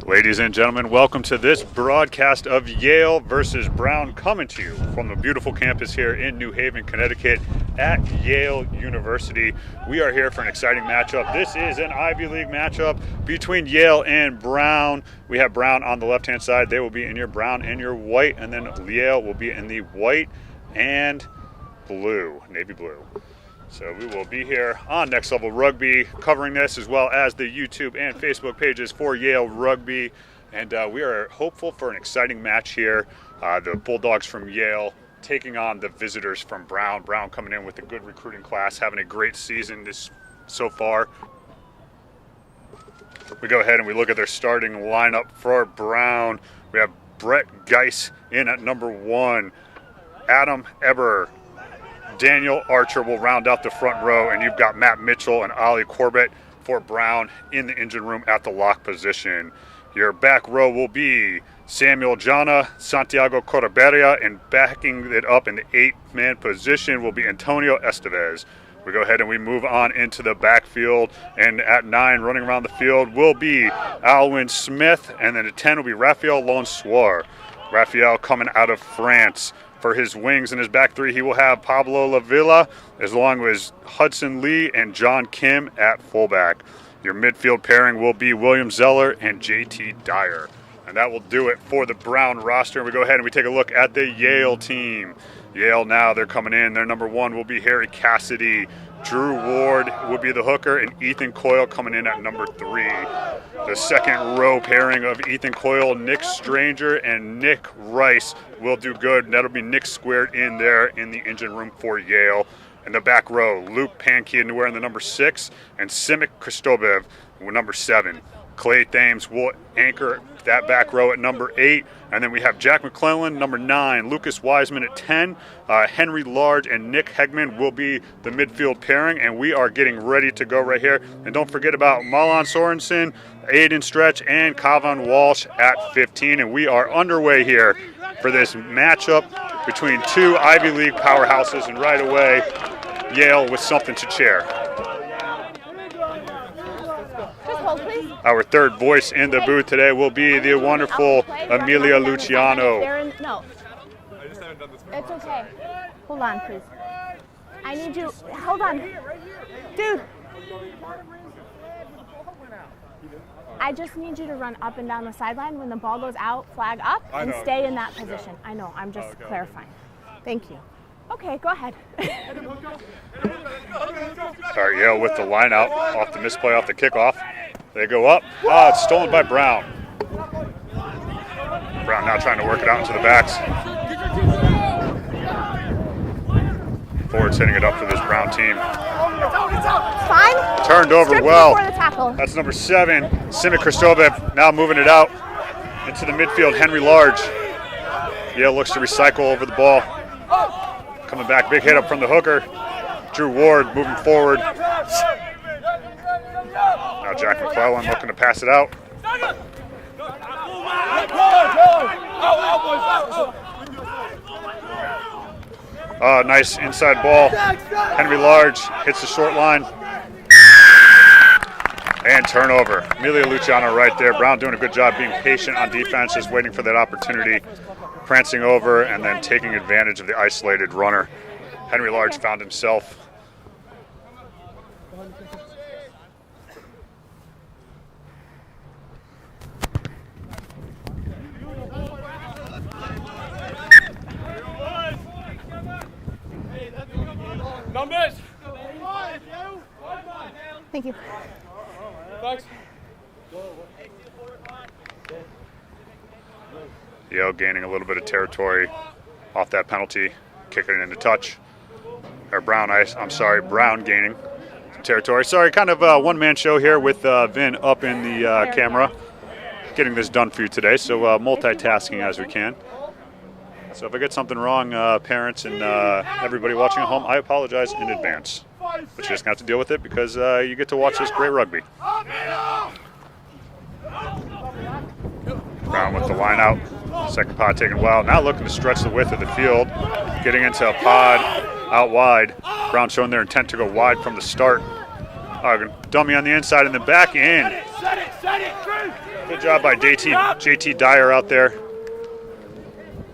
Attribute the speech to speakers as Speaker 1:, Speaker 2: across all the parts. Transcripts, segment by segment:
Speaker 1: Ladies and gentlemen, welcome to this broadcast of Yale versus Brown, coming to you from the beautiful campus here in New Haven, Connecticut at Yale University. We are here for an exciting matchup. This is an Ivy League matchup between Yale and Brown. We have Brown on the left-hand side. They will be in your brown and your white, and then Yale will be in the white and blue, navy blue. So we will be here on Next Level Rugby covering this, as well as the YouTube and Facebook pages for Yale Rugby. And we are hopeful for an exciting match here. The Bulldogs from Yale taking on the visitors from Brown. Brown coming in with a good recruiting class, having a great season so far. We go ahead and we look at their starting lineup for Brown. We have Brett Geis in at number 1. Adam Eber, Daniel Archer will round out the front row, and you've got Matt Mitchell and Ollie Corbett for Brown in the engine room at the lock position. Your back row will be Samuel Jana, Santiago Correberia, and backing it up in the 8-man position will be Antonio Estevez. We go ahead and we move on into the backfield, and at 9 running around the field will be Alwyn Smith, and then at 10 will be Raphael Lonsoir. Raphael coming out of France. For his wings and his back 3, he will have Pablo Lavilla, as long as Hudson Lee and John Kim at fullback. Your midfield pairing will be William Zeller and JT Dyer. And that will do it for the Brown roster. We go ahead and we take a look at the Yale team. Yale now, they're coming in. Their number 1 will be Harry Cassidy. Drew Ward will be the hooker, and Ethan Coyle coming in at number 3. The second row pairing of Ethan Coyle, Nick Stranger, and Nick Rice will do good. That'll be Nick squared in there in the engine room for Yale. In the back row, Luke Pankey wearing the number 6, and Simic Kristobev with number 7. Clay Thames will anchor that back row at number 8. And then we have Jack McClellan, number 9, Lucas Wiseman at 10, Henry Large and Nick Hegman will be the midfield pairing, and we are getting ready to go right here. And don't forget about Malon Sorensen, Aiden Stretch, and Kavan Walsh at 15. And we are underway here for this matchup between two Ivy League powerhouses, and right away, Yale with something to cheer. Our third voice in the booth today will be the wonderful Amelia Luciano.
Speaker 2: No. It's okay. Hold on, please. I need you. Hold on. Dude. I just need you to run up and down the sideline. When the ball goes out, flag up, and stay in that position. I know. I'm just clarifying. Thank you. Okay, go ahead.
Speaker 1: All right, Yale with the line out off the misplay off the kickoff. They go up. It's stolen by Brown. Brown now trying to work it out into the backs. Forwards hitting it up for this Brown team.
Speaker 2: It's fine.
Speaker 1: Turned over
Speaker 2: Stripped
Speaker 1: well.
Speaker 2: before the tackle.
Speaker 1: That's number 7, Simic Kristobev, now moving it out into the midfield. Henry Large. Yale looks to recycle over the ball. Coming back, big hit up from the hooker. Drew Ward moving forward. Now Jack McClellan looking to pass it out. Nice inside ball. Henry Large hits the short line. And turnover. Amelia Luciano right there. Brown doing a good job being patient on defense, just waiting for that opportunity. Prancing over and then taking advantage of the isolated runner. Henry Large found himself.
Speaker 3: Numbers.
Speaker 2: Thank you.
Speaker 3: Thanks.
Speaker 1: Yale gaining a little bit of territory off that penalty, kicking it into touch. Or Brown gaining some territory. Sorry, kind of a one-man show here with Vin up in the camera, getting this done for you today. So multitasking as we can. So if I get something wrong, parents and everybody watching at home, I apologize in advance. But you just have to deal with it because you get to watch this great rugby. Brown with the line out. Second pod taken well. Now looking to stretch the width of the field. Getting into a pod out wide. Brown showing their intent to go wide from the start. Dummy on the inside and then back in. Good job by JT Dyer out there.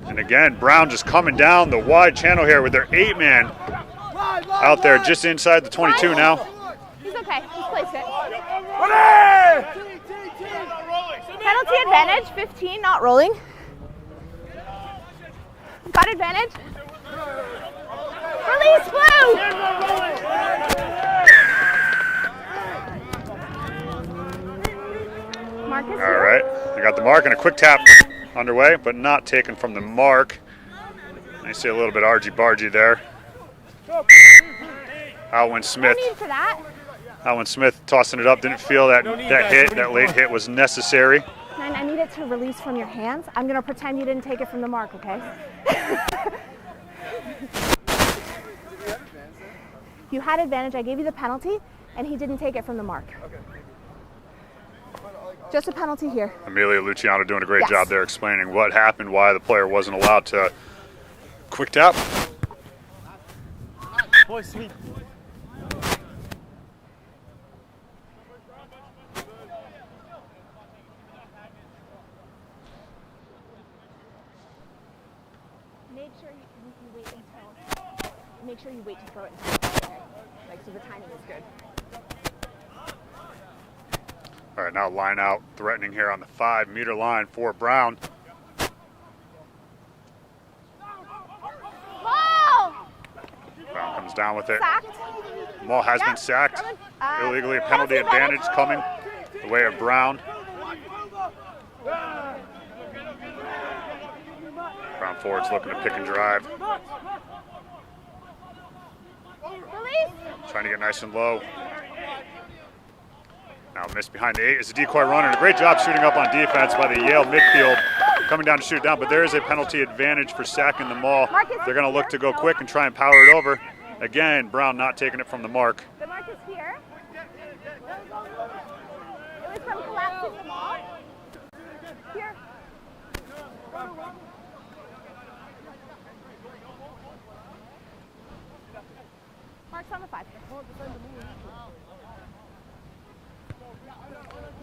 Speaker 1: And again, Brown just coming down the wide channel here with their 8-man out there just inside the 22 now.
Speaker 2: He's okay. Just place it. Penalty advantage, 15, not rolling. Got advantage. Release, Blue! Marcus here.
Speaker 1: All right, they got the mark and a quick tap underway, but not taken from the mark. I see a little bit argy-bargy there. Alwyn Smith.
Speaker 2: No need for that.
Speaker 1: Alwyn Smith tossing it up, didn't feel that late hit was necessary.
Speaker 2: I need it to release from your hands. I'm going to pretend you didn't take it from the mark, okay? You had advantage. I gave you the penalty, and he didn't take it from the mark. Just a penalty here.
Speaker 1: Amelia Luciano doing a great job there explaining what happened, why the player wasn't allowed to quick tap.
Speaker 3: Boy, sweet.
Speaker 2: Make sure you wait to throw it. Like, so the timing is good.
Speaker 1: All right, now line out, threatening here on the 5-meter line for Brown.
Speaker 2: Ball!
Speaker 1: Brown comes down with it.
Speaker 2: Sacked.
Speaker 1: Maul has been sacked. Illegally, penalty advantage coming the way of Brown. Brown forwards looking to pick and drive. Trying to get nice and low. Now missed behind the 8 is a decoy runner. A great job shooting up on defense by the Yale midfield. Coming down to shoot it down, but there is a penalty advantage for sacking the Maul. They're going to look to go quick and try and power it over. Again, Brown not taking it from the mark.
Speaker 2: The mark is here. It was from collapsing the Maul. Here. Mark's on the 5.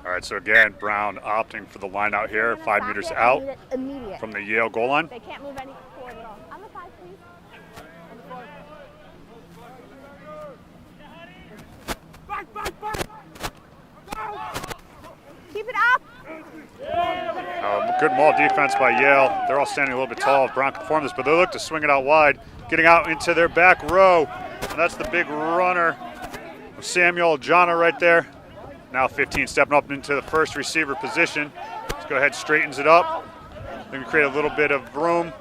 Speaker 1: All right, so again, Brown opting for the line out here, 5 meters out from the Yale goal line.
Speaker 2: They can't move any forward at all. On the 5, please. Keep it up.
Speaker 1: Good Maul defense by Yale. They're all standing a little bit tall. Brown can perform this, but they look to swing it out wide, getting out into their back row. And that's the big runner, Samuel Jana right there. Now 15 stepping up into the first receiver position. Let's go ahead, straightens it up. Then we create a little bit of room.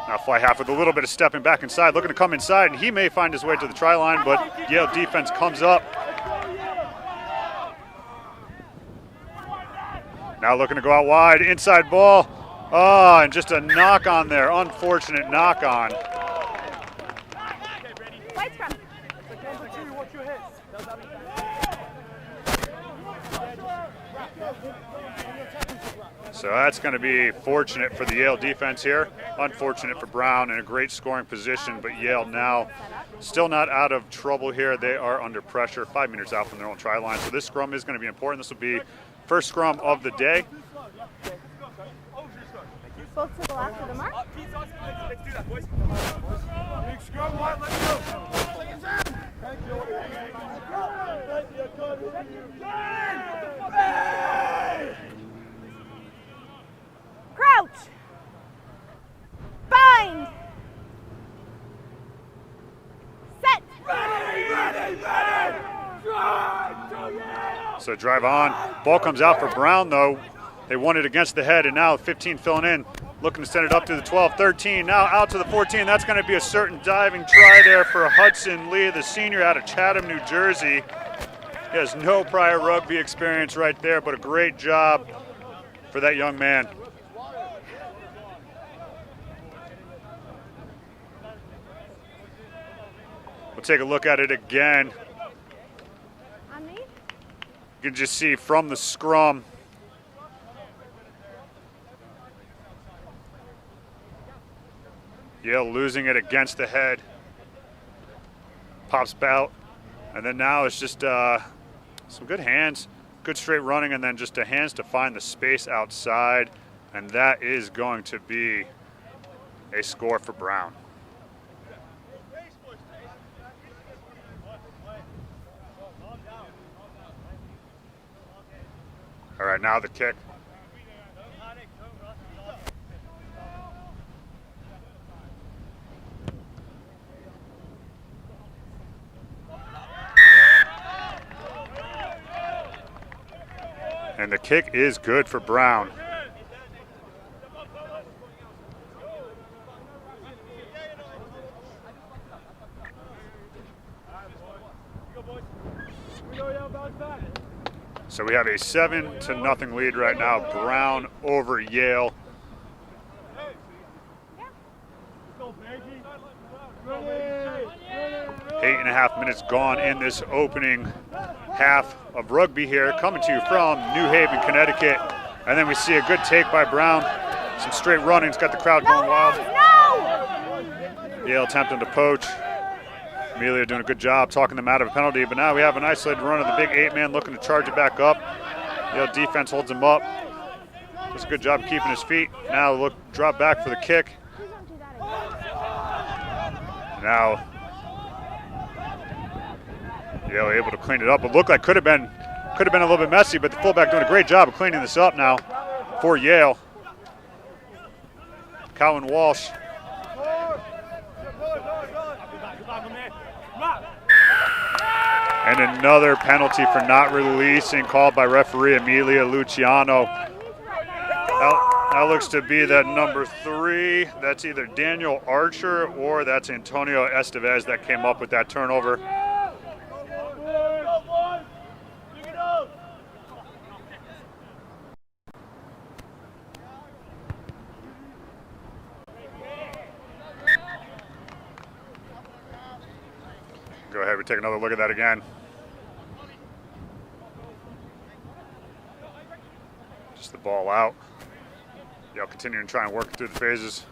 Speaker 1: Now fly half with a little bit of stepping back inside, looking to come inside, and he may find his way to the try line, but Yale defense comes up. Now looking to go out wide, inside ball. Oh, and just a knock on there, unfortunate knock on. So that's going to be fortunate for the Yale defense here. Unfortunate for Brown in a great scoring position, but Yale now still not out of trouble here. They are under pressure, 5 meters out from their own try line. So this scrum is going to be important. This will be first scrum of the day.
Speaker 2: Both to the left of the mark.
Speaker 3: Let's do that, boys. Big scrum, let's go.
Speaker 2: Crouch. Bind. Set.
Speaker 1: So drive on. Ball comes out for Brown, though. They won it against the head, and now 15 filling in. Looking to send it up to the 12, 13, now out to the 14. That's going to be a certain diving try there for Hudson Lee, the senior out of Chatham, New Jersey. He has no prior rugby experience right there, but a great job for that young man. We'll take a look at it again.
Speaker 2: On me?
Speaker 1: You can just see from the scrum, Yale losing it against the head. Pops out. And then now it's just Some good hands, good straight running, and then just the hands to find the space outside. And that is going to be a score for Brown. All right, now the kick. And the kick is good for Brown. So we have a 7-0 lead right now. Brown over Yale. 8.5 minutes gone in this opening half of rugby here, coming to you from New Haven, Connecticut. And then we see a good take by Brown. Some straight running. It's got the crowd going wild. Yale attempting to poach. Amelia doing a good job talking them out of a penalty, but now we have an isolated run of the big 8-man looking to charge it back up. Yale defense holds him up. Does a good job keeping his feet. Now look, drop back for the kick. Now Yale able to clean it up. It looked like could have been a little bit messy, but the fullback doing a great job of cleaning this up now for Yale. Cowan Walsh. And another penalty for not releasing called by referee Amelia Luciano. That looks to be that number 3. That's either Daniel Archer or that's Antonio Estevez that came up with that turnover. Go ahead, we take another look at that again. Just the ball out. Yale continuing to try and work through the phases.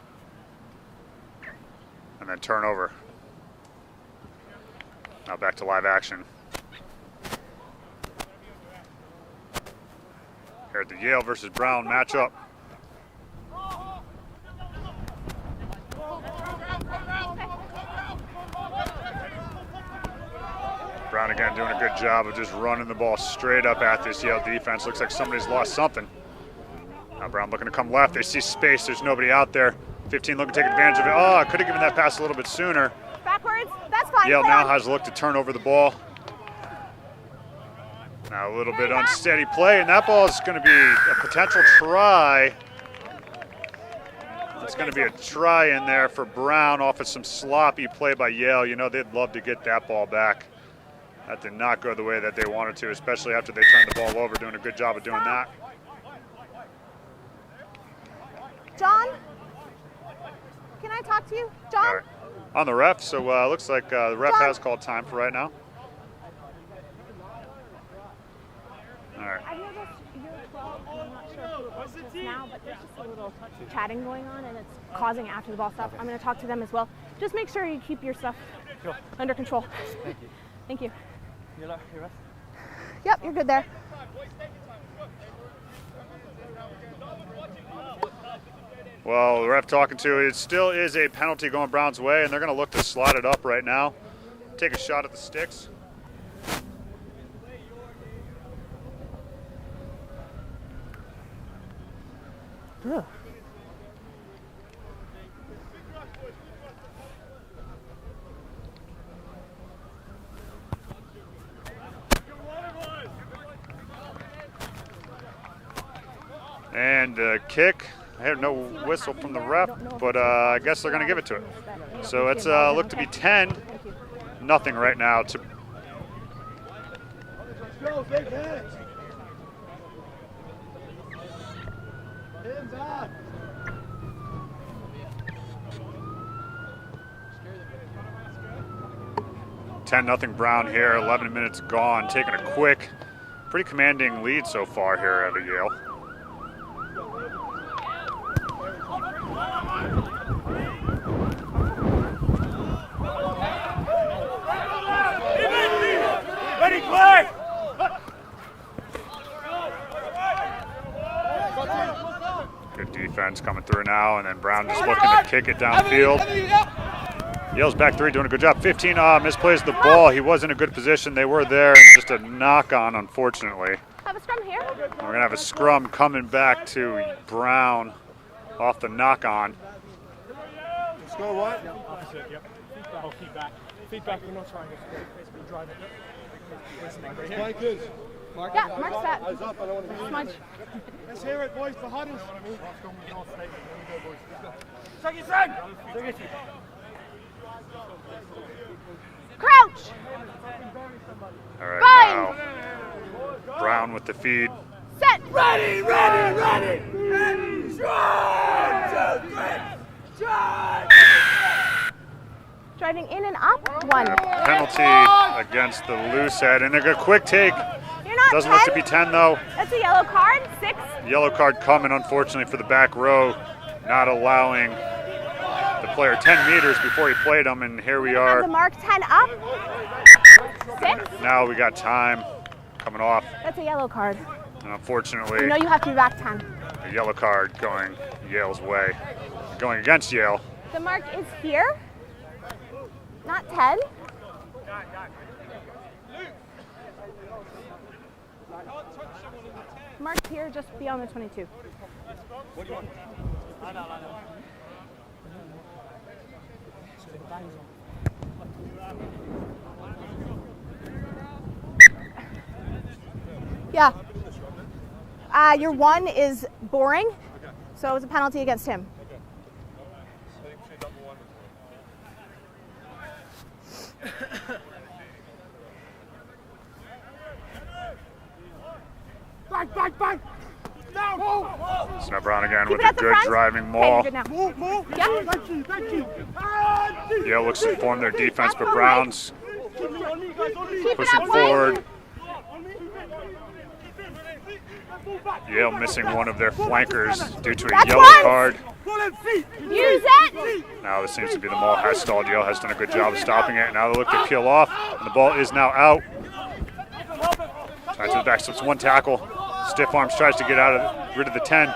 Speaker 1: And then turnover. Now back to live action. Here at the Yale versus Brown matchup. Brown again doing a good job of just running the ball straight up at this Yale defense. Looks like somebody's lost something. Now Brown looking to come left. They see space. There's nobody out there. 15 looking to take advantage of it. Oh, I could have given that pass a little bit sooner.
Speaker 2: Backwards. That's fine.
Speaker 1: Yale now has a look to turn over the ball. Now a little bit unsteady play, and that ball is going to be a potential try. It's going to be a try in there for Brown off of some sloppy play by Yale. You know, they'd love to get that ball back. That did not go the way that they wanted to, especially after they turned the ball over, doing a good job of doing that.
Speaker 2: John, can I talk to you? John?
Speaker 1: All right. On the ref, so looks like the ref has called time for right now. All right.
Speaker 2: I know you're 12, and I'm not sure who it was now, but there's just a little chatting going on, and it's causing after the ball stuff. I'm going to talk to them as well. Just make sure you keep your stuff under control. Thank you. Thank you. You're right. Yep, you're good there.
Speaker 1: Well, the ref talking to it still is a penalty going Brown's way, and they're going to look to slot it up right now. Take a shot at the sticks.
Speaker 2: Ugh.
Speaker 1: And kick. I heard no whistle from the ref, but I guess they're going to give it to it. So it's look to be 10-0 right now. To
Speaker 3: Hands up.
Speaker 1: $10-0 Brown here. 11 minutes gone. Taking a quick, pretty commanding lead so far here at Yale.
Speaker 3: Ready, play!
Speaker 1: defense coming through now, and then Brown just looking to kick it downfield. Yale's back three, doing a good job. 15 misplays the ball. He was in a good position. They were there, and just a knock on, unfortunately.
Speaker 2: Have a scrum here.
Speaker 1: We're going to have a scrum coming back to Brown off the knock on.
Speaker 3: Score what?
Speaker 4: Opposite, yep. Feedback. Feedback, we're not trying to basically drive it.
Speaker 3: Flankers.
Speaker 2: Yeah, Mark's that.
Speaker 3: Eyes up, I don't want to be
Speaker 2: Smudge.
Speaker 3: Let's hear it, boys, the huddles.
Speaker 2: Crouch.
Speaker 1: All right,
Speaker 2: Bind.
Speaker 1: now Brown with the feed.
Speaker 2: Set.
Speaker 3: Ready, ready, ready. Ready. Stride. 2, 3. Stride.
Speaker 2: Driving in and up. 1.
Speaker 1: Penalty against the loose head, and they're going to quick take.
Speaker 2: You're not
Speaker 1: Doesn't
Speaker 2: 10.
Speaker 1: look to be 10 though.
Speaker 2: That's a yellow card. 6.
Speaker 1: Yellow card coming, unfortunately, for the back row, not allowing the player 10 meters before he played him, and here we
Speaker 2: Have the
Speaker 1: are.
Speaker 2: mark 10 up. 6.
Speaker 1: Now we got time coming off,
Speaker 2: That's a yellow card.
Speaker 1: and unfortunately,
Speaker 2: You know you have to be back 10.
Speaker 1: a yellow card going Yale's way, going against Yale.
Speaker 2: The mark is here, not 10. Mark here, just beyond the 22. Yeah. Your 1 is boring, so it was a penalty against him.
Speaker 3: Back. Now.
Speaker 1: Snap Brown again
Speaker 2: Keep
Speaker 1: with
Speaker 2: it
Speaker 1: a
Speaker 2: at the
Speaker 1: good
Speaker 2: front.
Speaker 1: driving
Speaker 2: Okay,
Speaker 1: maul.
Speaker 2: you're good now.
Speaker 3: Move.
Speaker 2: Yeah.
Speaker 3: Thank you.
Speaker 1: Yale looks to form their defense, but Brown's
Speaker 2: Keep it
Speaker 1: pushing
Speaker 2: up,
Speaker 1: forward. Yale missing one of their flankers due to a
Speaker 2: That's
Speaker 1: yellow
Speaker 2: one.
Speaker 1: card.
Speaker 2: Use it.
Speaker 1: Now this seems to be the maul has stalled. Yale has done a good job of stopping it. Now they look to peel off, and the ball is now out. Tries to the back, slips 1 tackle. Stiff arms tries to get rid of the 10.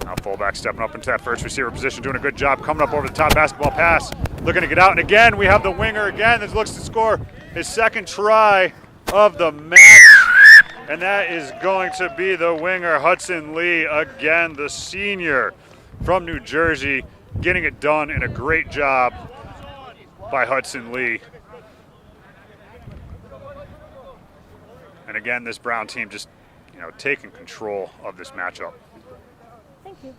Speaker 1: Now fullback stepping up into that first receiver position, doing a good job, coming up over the top, basketball pass, looking to get out. And again, we have the winger again that looks to score his second try of the match. And that is going to be the winger, Hudson Lee, again, the senior from New Jersey, getting it done in a great job by Hudson Lee. And again, this Brown team just, taking control of this matchup.
Speaker 2: Thank you.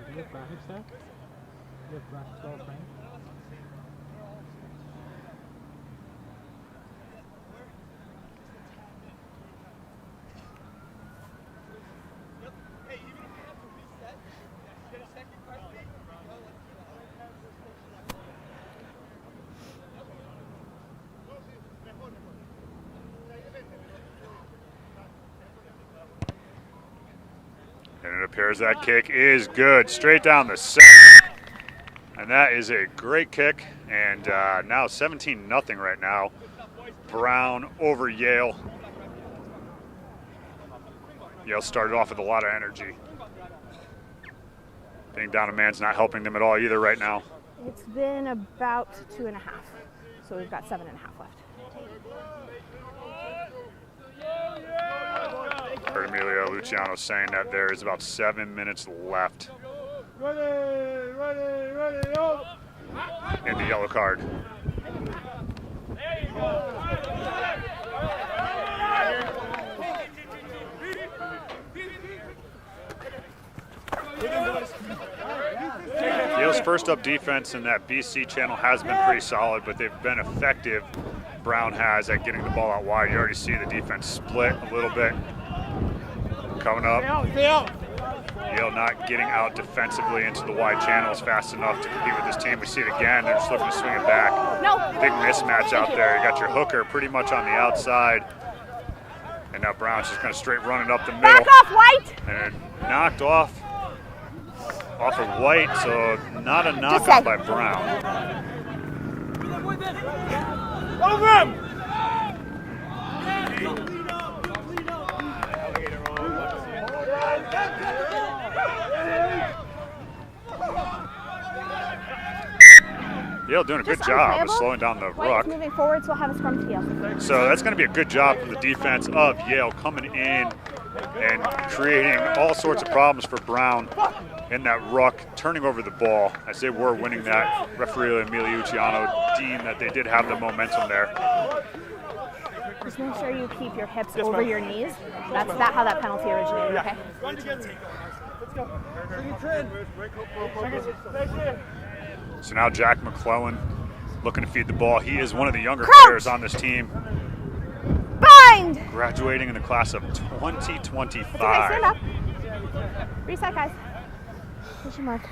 Speaker 4: Do you have graphics there? Do you have graphics all framed?
Speaker 1: And it appears that kick is good, straight down the center. And that is a great kick. And now 17-0 right now. Brown over Yale. Yale started off with a lot of energy. Being down a man's not helping them at all either right now.
Speaker 2: It's been about 2.5, so we've got 7.5 left.
Speaker 1: Heard Emilio Luciano saying that there is about 7 minutes left
Speaker 3: Ready, up.
Speaker 1: in the yellow card. Yale's first up defense in that BC channel has been pretty solid, but they've been effective. Brown has at getting the ball out wide. You already see the defense split a little bit. Coming up, Yale not getting out defensively into the wide channels fast enough to compete with this team. We see it again. They're just looking to swing it back.
Speaker 2: No.
Speaker 1: Big mismatch out there. You got your hooker pretty much on the outside. And now Brown's just kind of straight running up the middle.
Speaker 2: Back off, White.
Speaker 1: And it knocked off off of White, so not a knockout by Brown.
Speaker 3: Over him!
Speaker 1: Yale doing a good job of slowing down the ruck.
Speaker 2: Moving forward, so we'll have a scrum to Yale.
Speaker 1: So that's going to be a good job from the defense of Yale coming in and creating all sorts of problems for Brown in that ruck, turning over the ball as they were winning that. Referee Emiliucciano deemed that they did have the momentum there.
Speaker 2: Just make sure you keep your hips over your knees. That's how that penalty originated, okay?
Speaker 3: Let's go.
Speaker 1: So now Jack McClellan looking to feed the ball. He is one of the younger
Speaker 2: Crouch!
Speaker 1: players on this team.
Speaker 2: Bind!
Speaker 1: Graduating in the class of 2025.
Speaker 2: Okay, stand up. Reset, guys. Push your mark.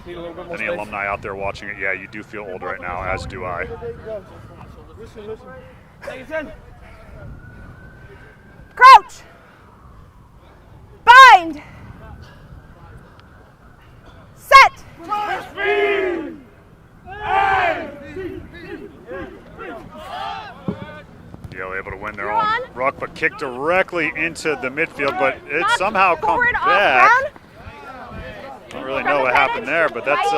Speaker 4: Need a little bit more
Speaker 1: Any
Speaker 4: space.
Speaker 1: alumni out there watching it, yeah, you do feel old right now, as do I.
Speaker 3: Listen. Take it in.
Speaker 2: Crouch! Bind! Set!
Speaker 3: Speed!
Speaker 1: Yale able to win their
Speaker 2: You're
Speaker 1: own
Speaker 2: on.
Speaker 1: ruck, but kicked directly into the midfield, but it
Speaker 2: Knocked
Speaker 1: somehow come
Speaker 2: forward off
Speaker 1: back.
Speaker 2: Brown.
Speaker 1: Don't really know what happened there, but that's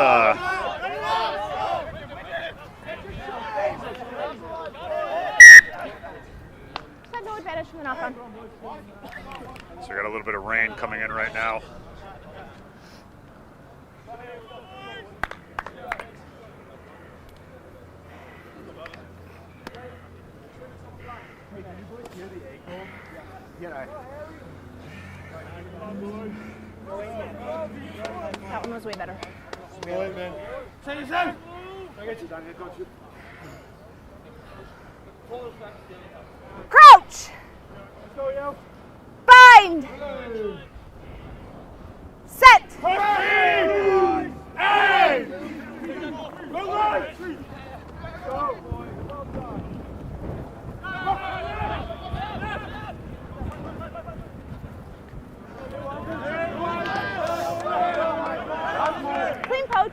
Speaker 2: Had no advantage from the knock on.
Speaker 1: so we got a little bit of rain coming in right now.
Speaker 2: That one was way better.
Speaker 3: Take it in. I get you, Donnie. I got you.
Speaker 2: Crouch!
Speaker 3: Let's go, yo.
Speaker 2: Bind! Set!
Speaker 3: Speed! Hey! Go, guys! Go.
Speaker 2: Clean poach.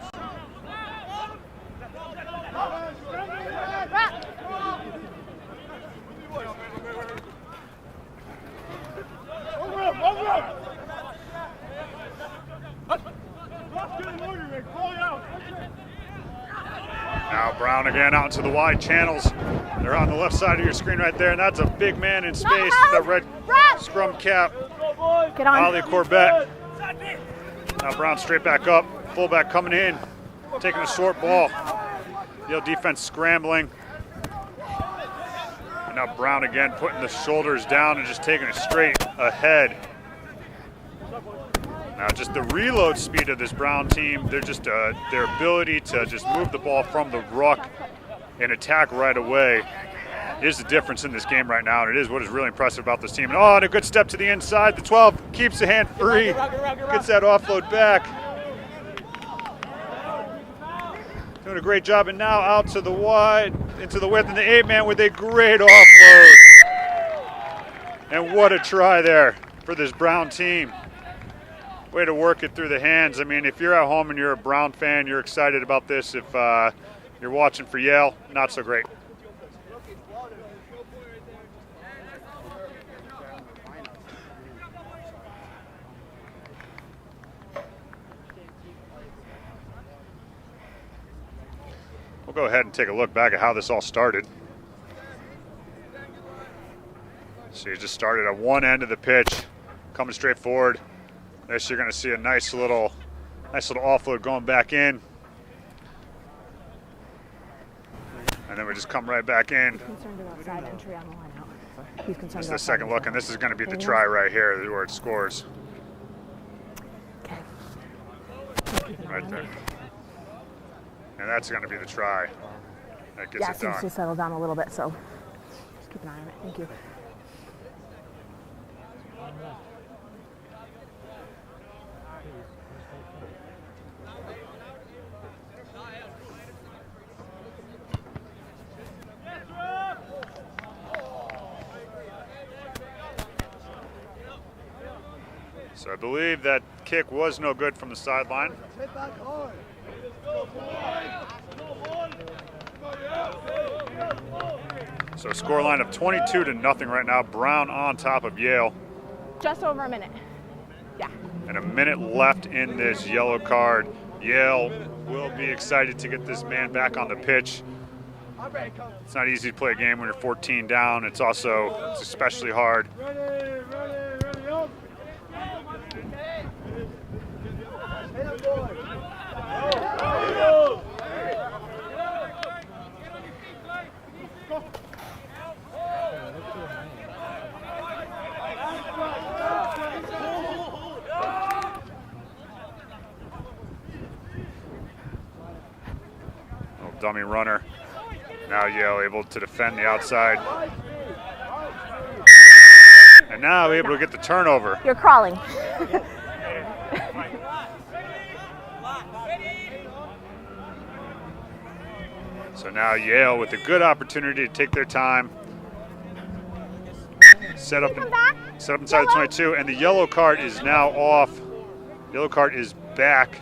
Speaker 2: Wrap.
Speaker 3: Over him! Let's get in order, Rick. Pull it out.
Speaker 1: Now Brown again out into the wide channels. They're on the left side of your screen right there, and that's a big man in space with that red scrum cap.
Speaker 2: Get on.
Speaker 1: Ali Corbett. Now Brown straight back up. Fullback coming in, taking a short ball. Yale defense scrambling. And now Brown again putting the shoulders down and just taking it straight ahead. Now just the reload speed of this Brown team, they're just their ability to just move the ball from the ruck and attack right away is the difference in this game right now, and it is what is really impressive about this team. And and a good step to the inside. The 12 keeps the hand free, gets that offload back. Doing a great job, and now out to the wide, into the width, and the 8-man with a great offload. And what a try there for this Brown team. Way to work it through the hands. I mean, if you're at home and you're a Brown fan, you're excited about this. If you're watching for Yale, not so great. We'll go ahead and take a look back at how this all started. So you just started at one end of the pitch, coming straight forward. Next, you're going to see a nice little offload going back in. And then we just come right back in.
Speaker 2: Concerned about side entry on the line out. He's concerned
Speaker 1: This is
Speaker 2: about
Speaker 1: the second
Speaker 2: side
Speaker 1: look, and this is going to be the try right here where it scores.
Speaker 2: Okay.
Speaker 1: Right there. And that's going to be the try. That gets
Speaker 2: Yeah,
Speaker 1: it
Speaker 2: seems to
Speaker 1: done.
Speaker 2: settle down a little bit, so just keep an eye on it. Thank you.
Speaker 1: So I believe that kick was no good from the sideline. So a scoreline of 22-0 right now. Brown on top of Yale.
Speaker 2: Just over a minute. Yeah.
Speaker 1: And a minute left in this yellow card. Yale will be excited to get this man back on the pitch. It's not easy to play a game when you're 14 down. It's especially hard. Little dummy runner. Now Yale able to defend the outside. And now able to get the turnover.
Speaker 2: You're crawling.
Speaker 1: So now Yale with a good opportunity to take their time. Set up inside the 22, and the yellow card is now off. Yellow card is back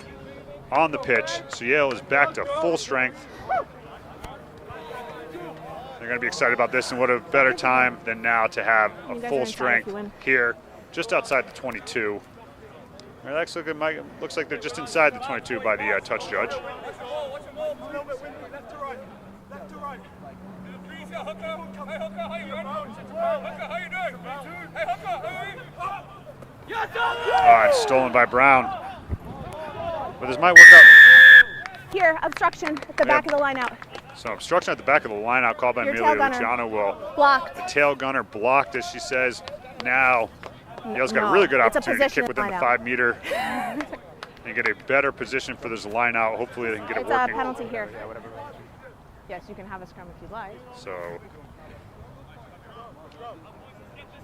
Speaker 1: on the pitch, so Yale is back to full strength. They're going to be excited about this, and what a better time than now to have a full strength here, just outside the 22. Looks like they're just inside the 22 by the touch judge. And stolen by Brown. But this might work out.
Speaker 2: Here, obstruction at the back of the line out.
Speaker 1: So obstruction at the back of the line out called by Amelia Luciano will.
Speaker 2: Blocked.
Speaker 1: The tail gunner blocked, as she says. Now, Yale's got a really good opportunity to kick within the 5 meter and get a better position for this line out. Hopefully they can get it working.
Speaker 2: It's a penalty here. Yes, you can have a scrum if you'd like.
Speaker 1: So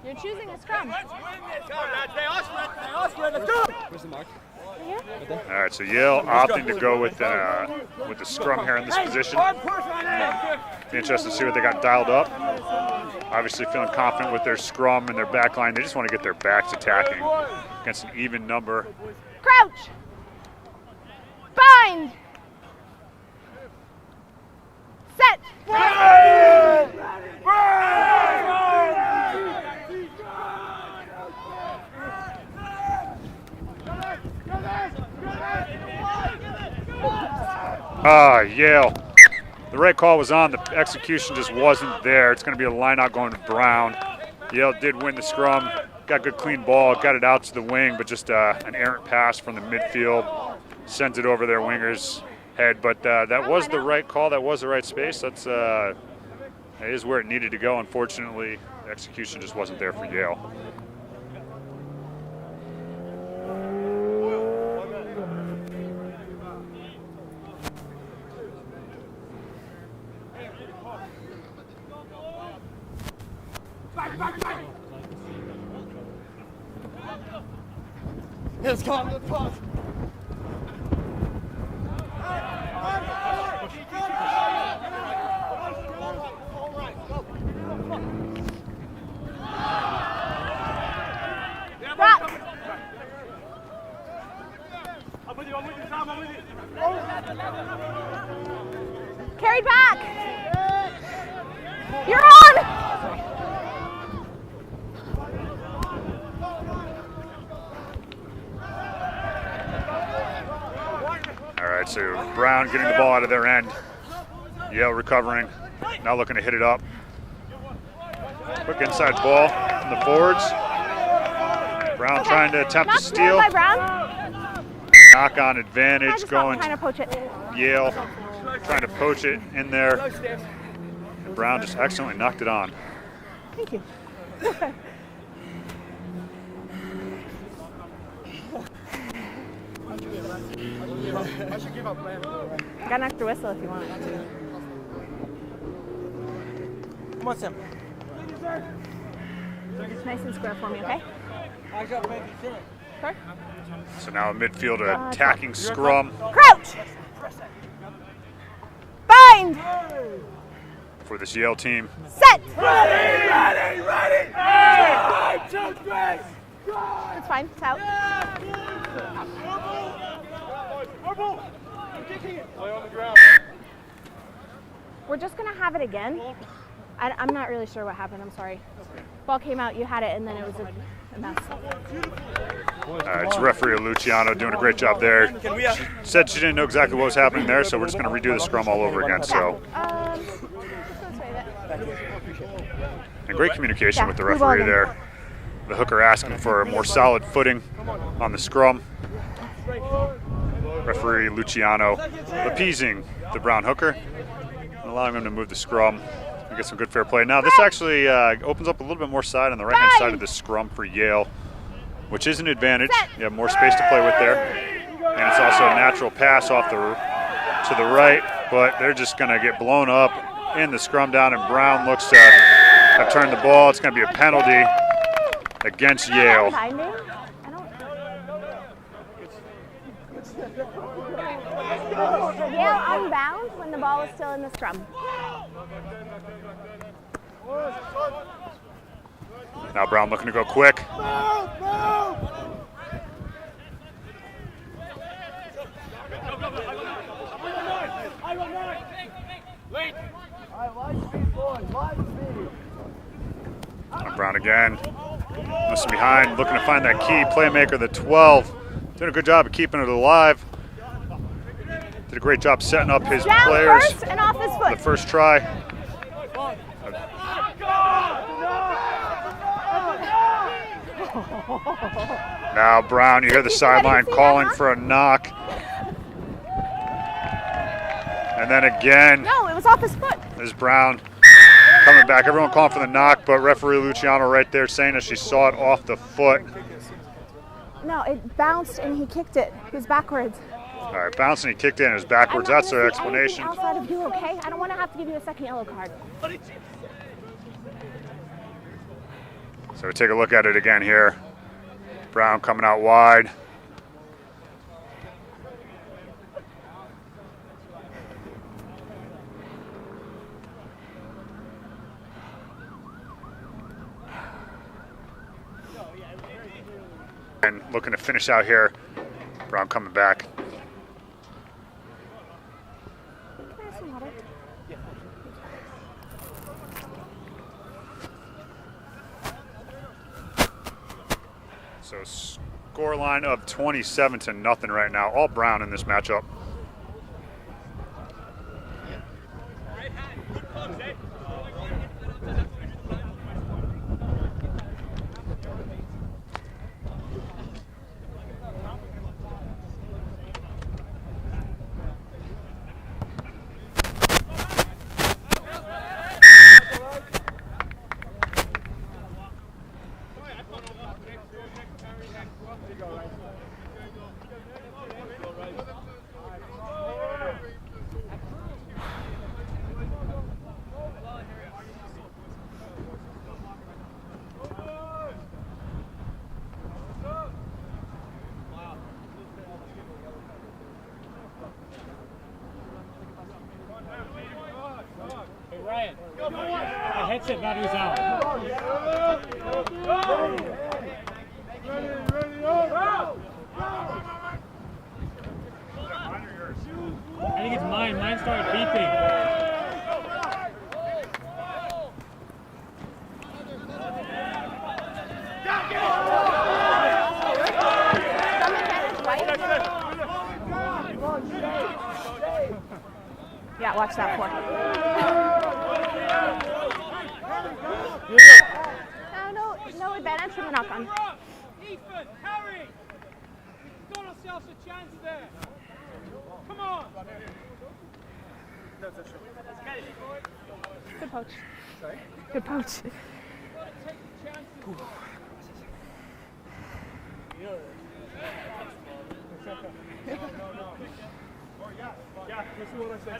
Speaker 2: you're choosing a scrum.
Speaker 4: Where's the mark?
Speaker 2: Here?
Speaker 1: all right, so Yale opting to go with the scrum here in this position. Be interested to see what they got dialed up. Obviously feeling confident with their scrum and their back line. They just want to get their backs attacking against an even number.
Speaker 2: Crouch. Bind. Set.
Speaker 1: Yale. The right call was on. The execution just wasn't there. It's going to be a line out going to Brown. Yale did win the scrum. Got a good clean ball. Got it out to the wing, but just an errant pass from the midfield. Sends it over their winger's head. But that was the right call. That was the right space. That is where it needed to go. Unfortunately, the execution just wasn't there for Yale.
Speaker 4: Let's go, let's pause.
Speaker 2: Rock. Carried back. You're on.
Speaker 1: All right, so Brown getting the ball out of their end. Yale recovering, now looking to hit it up. Quick inside ball from the forwards. Brown trying to attempt to steal. Knock on advantage going to Yale, trying to poach it in there. And Brown just excellently knocked it on.
Speaker 2: Thank you.
Speaker 4: I should give up playing.
Speaker 2: Got an extra whistle if you want.
Speaker 4: Come on, Sam.
Speaker 2: Nice and square for me, okay?
Speaker 4: I got to make it feel it.
Speaker 2: Sure.
Speaker 1: So now a midfield attacking scrum
Speaker 2: Crouch! Bind!
Speaker 1: for this Yale team.
Speaker 2: Set!
Speaker 3: Ready! 1, 2, 3!
Speaker 2: It's fine. It's out. We're just going to have it again. I'm not really sure what happened. I'm sorry. Ball came out, you had it, and then it was a mess.
Speaker 1: It's referee Luciano doing a great job there. She said she didn't know exactly what was happening there, so we're just going to redo the scrum all over again. So, and great communication with the referee there. The hooker asking for a more solid footing on the scrum. Referee Luciano appeasing the brown hooker and allowing him to move the scrum and get some good fair play. Now this actually opens up a little bit more side on the right-hand side of the scrum for Yale, which is an advantage. You have more space to play with there. And it's also a natural pass off to the right, but they're just going to get blown up in the scrum down, and Brown looks to have turned the ball. It's going to be a penalty against Yale.
Speaker 2: Yale unbound when the ball is still in the scrum.
Speaker 1: Now Brown looking to go quick. Brown again. Missing behind, looking to find that key playmaker, the 12. Doing a good job of keeping it alive. Did a great job setting up his players
Speaker 2: first and off his foot.
Speaker 1: The first try. Now Brown, you hear the sideline calling for a knock. And then again.
Speaker 2: No, it was off his foot.
Speaker 1: There's Brown coming back. Everyone calling for the knock, but referee Luciano right there saying that she saw it off the foot.
Speaker 2: No, it bounced and he kicked it. He was backwards.
Speaker 1: All right, bounced and he kicked it and it was backwards. That's their explanation.
Speaker 2: Outside of you, okay? I don't want to have to give you a second yellow card.
Speaker 1: So we take a look at it again here. Brown coming out wide. And looking to finish out here. Brown coming back. So score line of 27-0 right now. All Brown in this matchup.
Speaker 4: Headset battery's out. I think it's mine. Mine started beeping.
Speaker 2: Yeah, watch that for. No advantage for the knock on.
Speaker 3: Ethan, Harry! We've got ourselves a chance there. Come on!
Speaker 2: Good poach. Sorry? Good poach.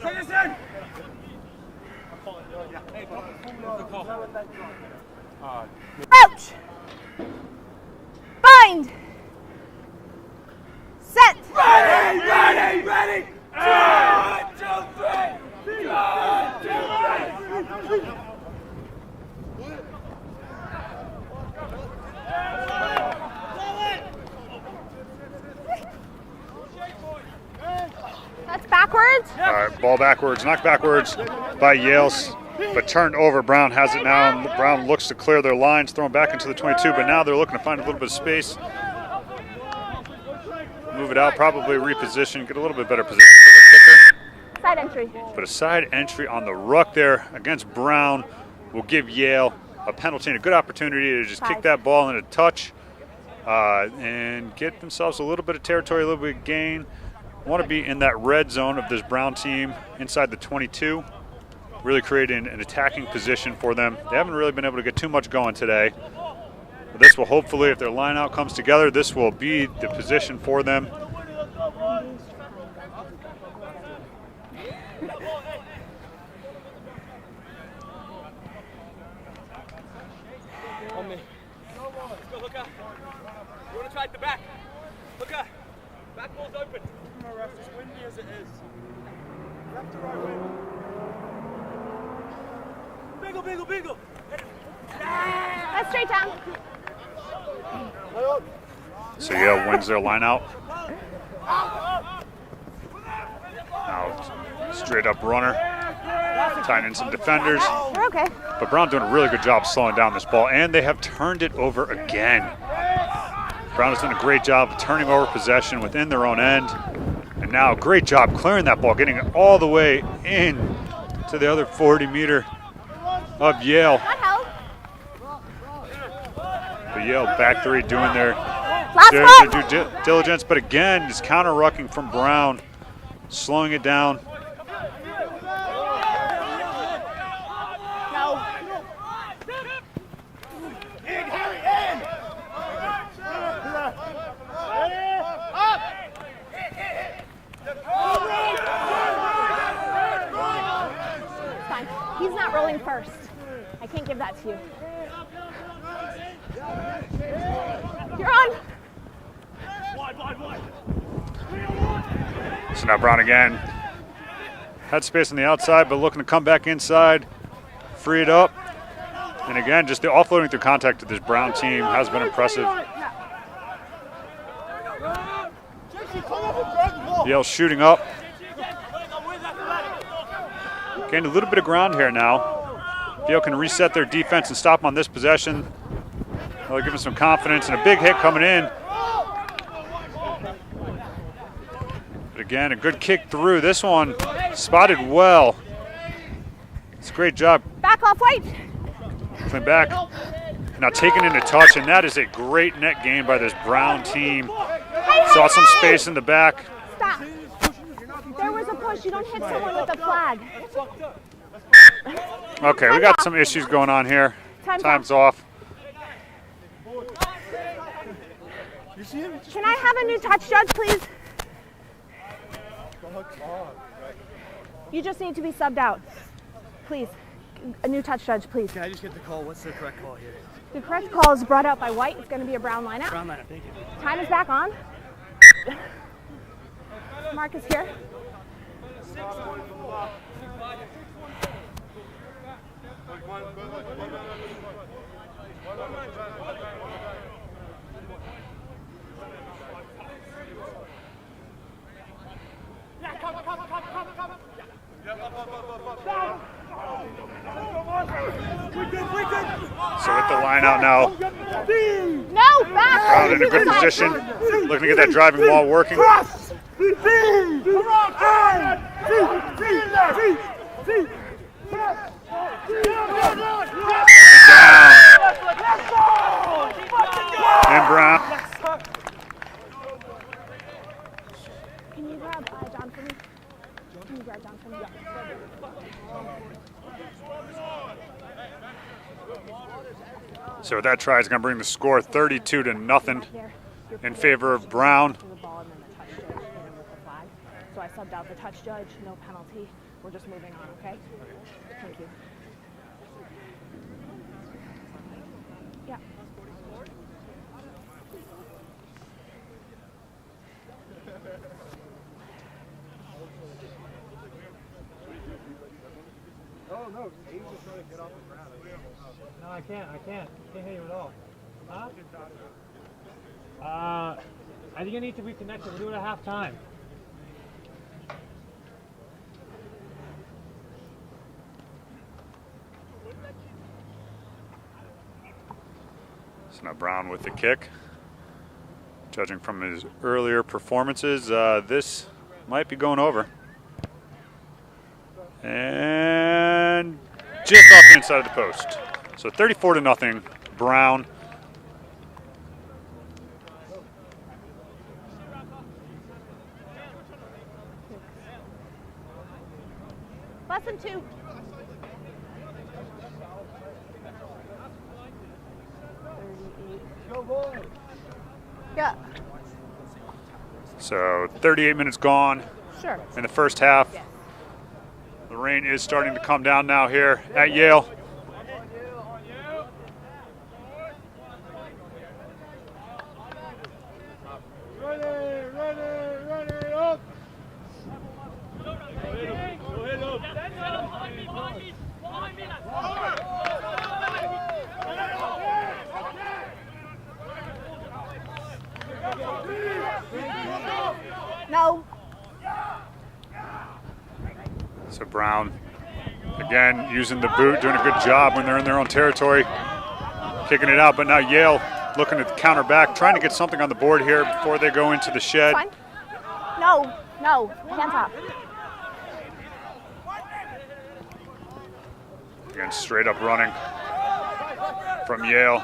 Speaker 3: Take this in!
Speaker 2: Ouch! Bind! Set!
Speaker 3: Ready! Ready! Ready! 1, 2, 3! 1, 2, 3!
Speaker 2: backwards.
Speaker 1: All right, ball backwards, knocked backwards by Yale, but turned over. Brown has it now, and Brown looks to clear their lines, thrown back into the 22, but now they're looking to find a little bit of space. Move it out, probably reposition, get a little bit better position for the kicker.
Speaker 2: Side entry.
Speaker 1: But a side entry on the ruck there against Brown will give Yale a penalty and a good opportunity to just kick that ball in a touch and get themselves a little bit of territory, a little bit of gain. Want to be in that red zone of this Brown team inside the 22, really creating an attacking position for them. They haven't really been able to get too much going today. But this will hopefully, if their line out comes together, this will be the position for them.
Speaker 3: On me. Let's go, look up. You want to try at the back? Look up. Back ball's open.
Speaker 4: Come on, ref. As windy as it is. Left to right wing.
Speaker 3: Bingle, bingle, bingle.
Speaker 2: That's straight down.
Speaker 1: So Yale wins their line out. Now straight up runner. Tying in some defenders.
Speaker 2: We're okay.
Speaker 1: But Brown doing a really good job slowing down this ball, and they have turned it over again. Brown has done a great job of turning over possession within their own end. And now great job clearing that ball, getting it all the way in to the other 40-meter of Yale.
Speaker 2: That helped.
Speaker 1: The Yale back three doing their due diligence, but again, just counter-rucking from Brown, slowing it down.
Speaker 2: He's not rolling first. I can't give that to you. You're on.
Speaker 1: So now Brown again. Had space on the outside, but looking to come back inside. Free it up. And again, just the offloading through contact of this Brown team has been impressive. Yale shooting up. Gained a little bit of ground here now. Yale can reset their defense and stop on this possession. They'll give them some confidence, and a big hit coming in. But again, a good kick through. This one spotted well. It's a great job.
Speaker 2: Back off, White.
Speaker 1: Clean back. Now taken into touch, and that is a great net gain by this Brown team. Saw some space in the back.
Speaker 2: Stop. There was a push. You don't hit someone with a flag.
Speaker 1: Okay, we got some issues going on here. Time's off.
Speaker 2: Can I have a new touch judge, please? You just need to be subbed out. Please. A new touch judge, please.
Speaker 5: Can I just get the call? What's the correct call here?
Speaker 2: The correct call is brought out by White. It's going to be a Brown lineup.
Speaker 5: Brown lineup, thank you.
Speaker 2: Time is back on. Mark is here.
Speaker 1: So with the line out now,
Speaker 2: No, back.
Speaker 1: Brown in a good position, looking to get that driving ball working. Down. And Brown.
Speaker 2: Can you grab John for me? Can you grab John for me?
Speaker 1: So with that try, it's going to bring the score 32-0 in favor of Brown.
Speaker 2: So I subbed out the touch judge, no penalty. We're just moving on, okay? Thank you. Yeah.
Speaker 4: Oh, no. He's just trying to get off the ground.
Speaker 6: No, I can't. Can't hear you at all. Huh? I think I need to reconnect it. We'll do it at halftime.
Speaker 1: So now Brown with the kick. Judging from his earlier performances, this might be going over. And just off the inside of the post. So 34-0, Brown.
Speaker 2: Less than 2. Yeah.
Speaker 1: So 38 minutes gone
Speaker 2: Sure.
Speaker 1: in the first half. The rain is starting to come down now here at Yale.
Speaker 2: No.
Speaker 1: So Brown, again, using the boot, doing a good job when they're in their own territory, kicking it out. But now Yale looking to counter back, trying to get something on the board here before they go into the shed.
Speaker 2: Fine. No. No. Hands off.
Speaker 1: Again, straight up running from Yale.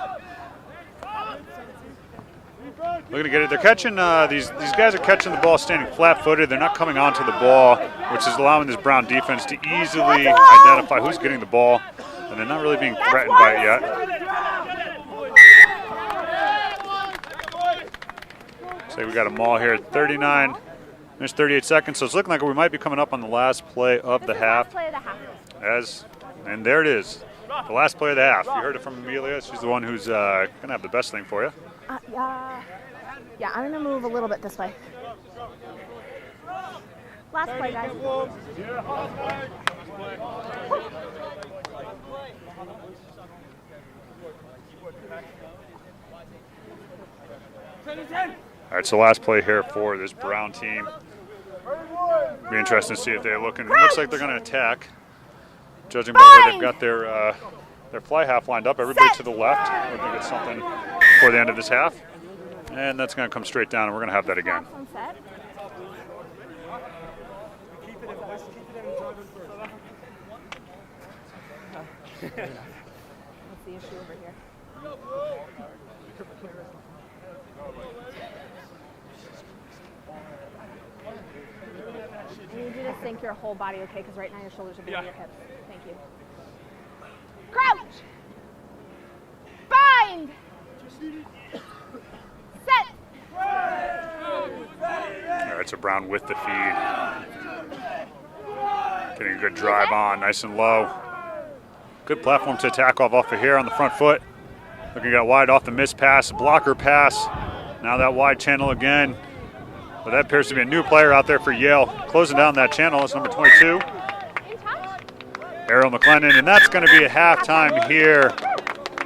Speaker 1: Looking to get it. They're catching, these guys are catching the ball standing flat-footed. They're not coming onto the ball, which is allowing this Brown defense to easily identify who's getting the ball, and they're not really being threatened by it yet. So we got a maul here at 39 minutes, 38 seconds. So it's looking like we might be coming up on the last play of the half.
Speaker 2: Play of the half.
Speaker 1: And there it is, the last play of the half. You heard it from Amelia. She's the one who's going to have the best thing for you.
Speaker 2: Yeah, I'm going to move a little bit this way. Last play, guys.
Speaker 1: All right, so last play here for this Brown team. Be interesting to see if they're looking. Looks like they're going to attack. Judging by where they've got their fly half lined up, everybody to the left. We're going to get something before the end of this half. And that's going to come straight down, and we're going to have that again.
Speaker 2: Set. What's the issue over here? I need you to sink your whole body, okay? Because right now your shoulders are below your hips. Thank you. Crouch! Bind! Set!
Speaker 1: All right, so Brown with the feed. Getting a good drive on, nice and low. Good platform to attack off of here on the front foot. Looking to get wide off the missed pass, blocker pass. Now that wide channel again. But that appears to be a new player out there for Yale. Closing down that channel is number 22. Errol McLennan, and that's going to be a halftime here.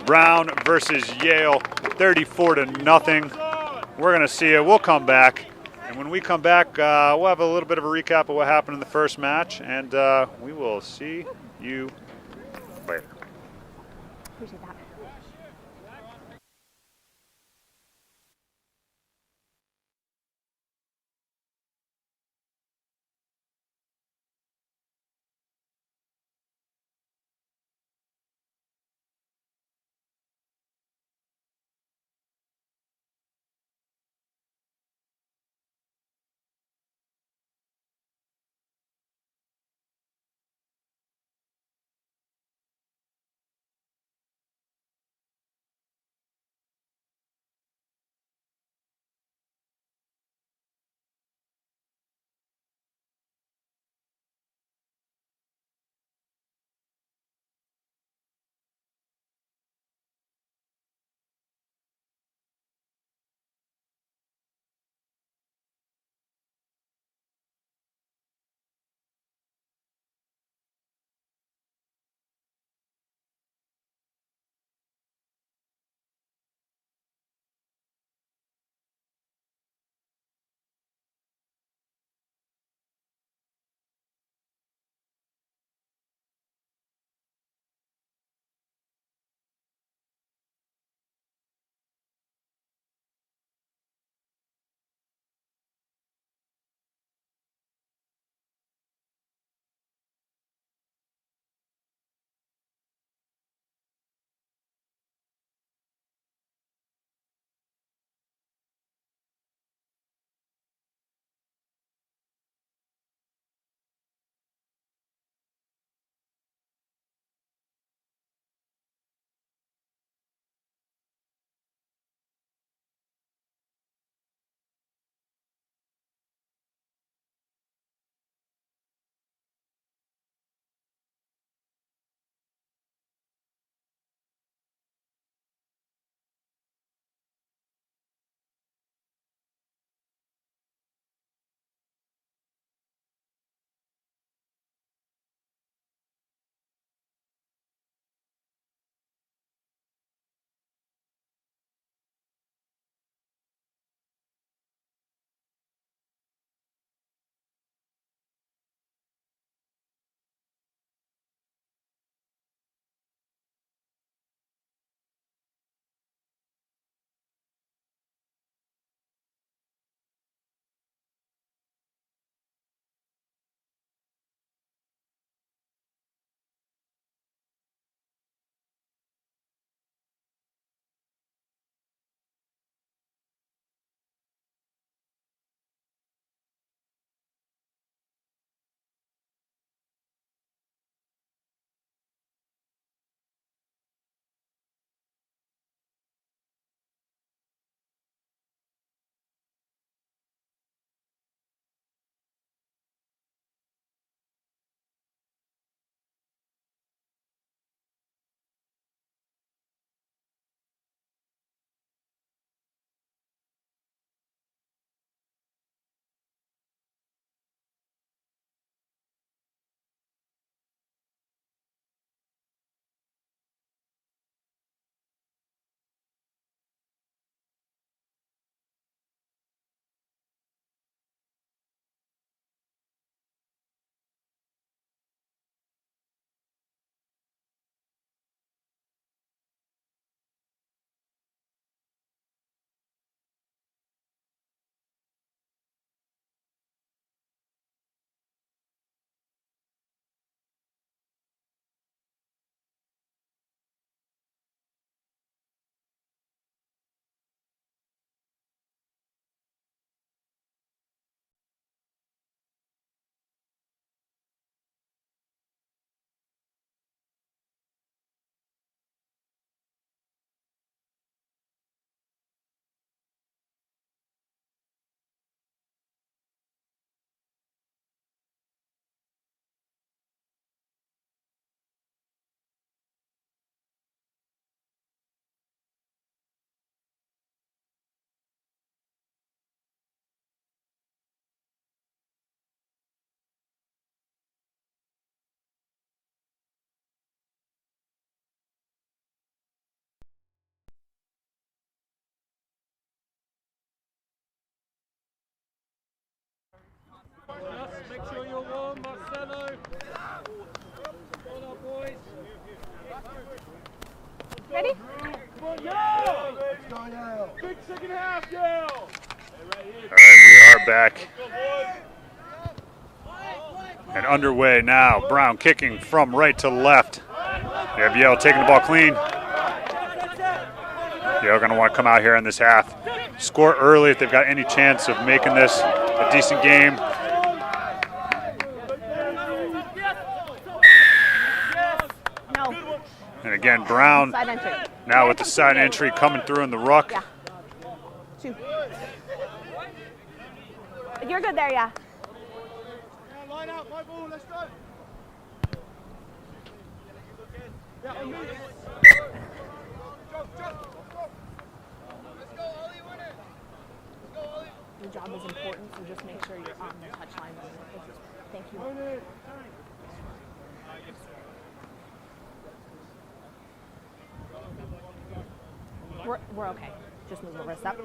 Speaker 1: Brown versus Yale, 34-0. We're going to see it. We'll come back. And when we come back, we'll have a little bit of a recap of what happened in the first match, and we will see you later.
Speaker 2: Appreciate that.
Speaker 3: sure you're warm, Marcelo. Hold on, boys.
Speaker 2: Ready?
Speaker 3: Come on, Yale! Big second half, Yale!
Speaker 1: All right, we are back and underway now. Brown kicking from right to left. You have Yale taking the ball clean. Yale going to want to come out here in this half, score early if they've got any chance of making this a decent game.
Speaker 2: No.
Speaker 1: And again, Brown
Speaker 2: Side entry.
Speaker 1: now with the side entry coming through in the ruck.
Speaker 2: Yeah. 2. You're good there, yeah.
Speaker 3: Line out, my ball, let's go. Yeah, on me.
Speaker 2: Your job is important, so just make sure you're on the touchline. Thank you. We're okay. Just move the wrist up.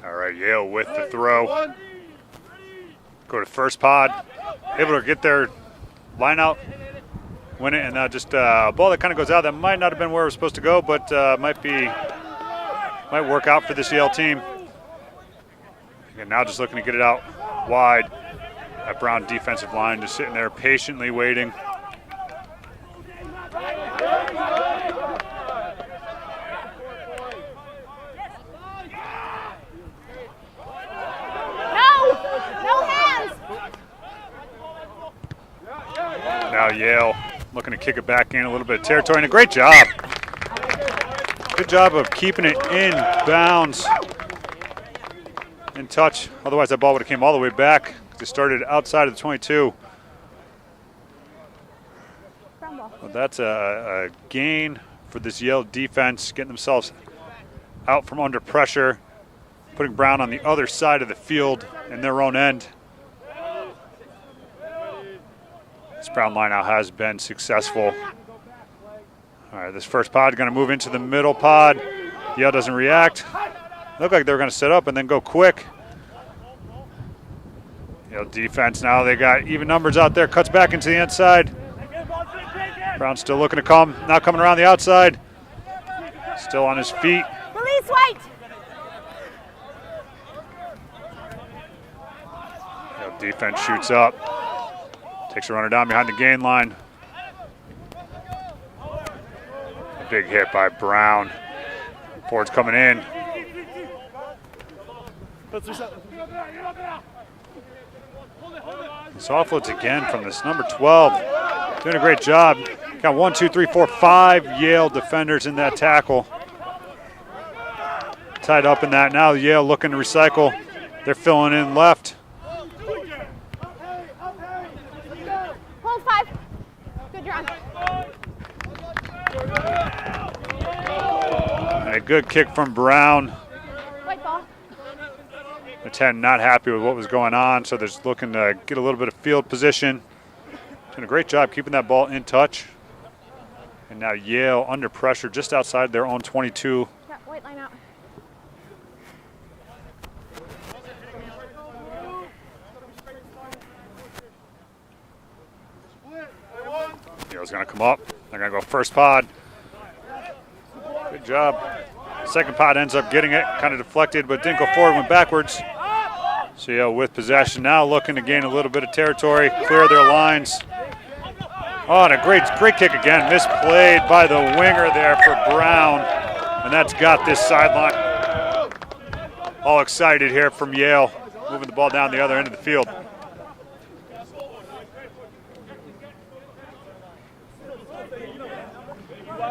Speaker 1: All right, Yale with the throw. Go to first pod. Able to get their line out, win it, and now just a ball that kind of goes out that might not have been where it was supposed to go, but might work out for this Yale team. And now just looking to get it out wide. That Brown defensive line just sitting there patiently waiting. Now Yale looking to kick it back in a little bit of territory, and a great job. Good job of keeping it in bounds, in touch. Otherwise that ball would have came all the way back. Just started outside of the 22. Well, that's a gain for this Yale defense, getting themselves out from under pressure, putting Brown on the other side of the field in their own end. This Brown lineout has been successful. All right, this first pod is going to move into the middle pod. Yale doesn't react. Looked like they were going to set up and then go quick. Yale defense now, they got even numbers out there, cuts back into the inside. Brown still looking to come, now coming around the outside. Still on his feet.
Speaker 2: Release White.
Speaker 1: Yale defense shoots up. Takes a runner down behind the gain line. A big hit by Brown. Ford's coming in. Soft floats again from this number 12. Doing a great job. Got 1, 2, 3, 4, 5 Yale defenders in that tackle. Tied up in that. Now Yale looking to recycle. They're filling in left.
Speaker 2: Hold 5. Good, you're on.
Speaker 1: And a good kick from Brown.
Speaker 2: White ball.
Speaker 1: The 10 not happy with what was going on, so they're just looking to get a little bit of field position. Doing a great job keeping that ball in touch. And now Yale under pressure just outside their own 22.
Speaker 2: Yeah, white line out.
Speaker 1: Yale's going to come up. They're going to go first pod. Good job. Second pod ends up getting it, kind of deflected, but didn't go forward, went backwards. So Yale with possession now, looking to gain a little bit of territory, clear their lines. Oh, and a great kick again. Misplayed by the winger there for Brown. And that's got this sideline all excited here from Yale, moving the ball down the other end of the field.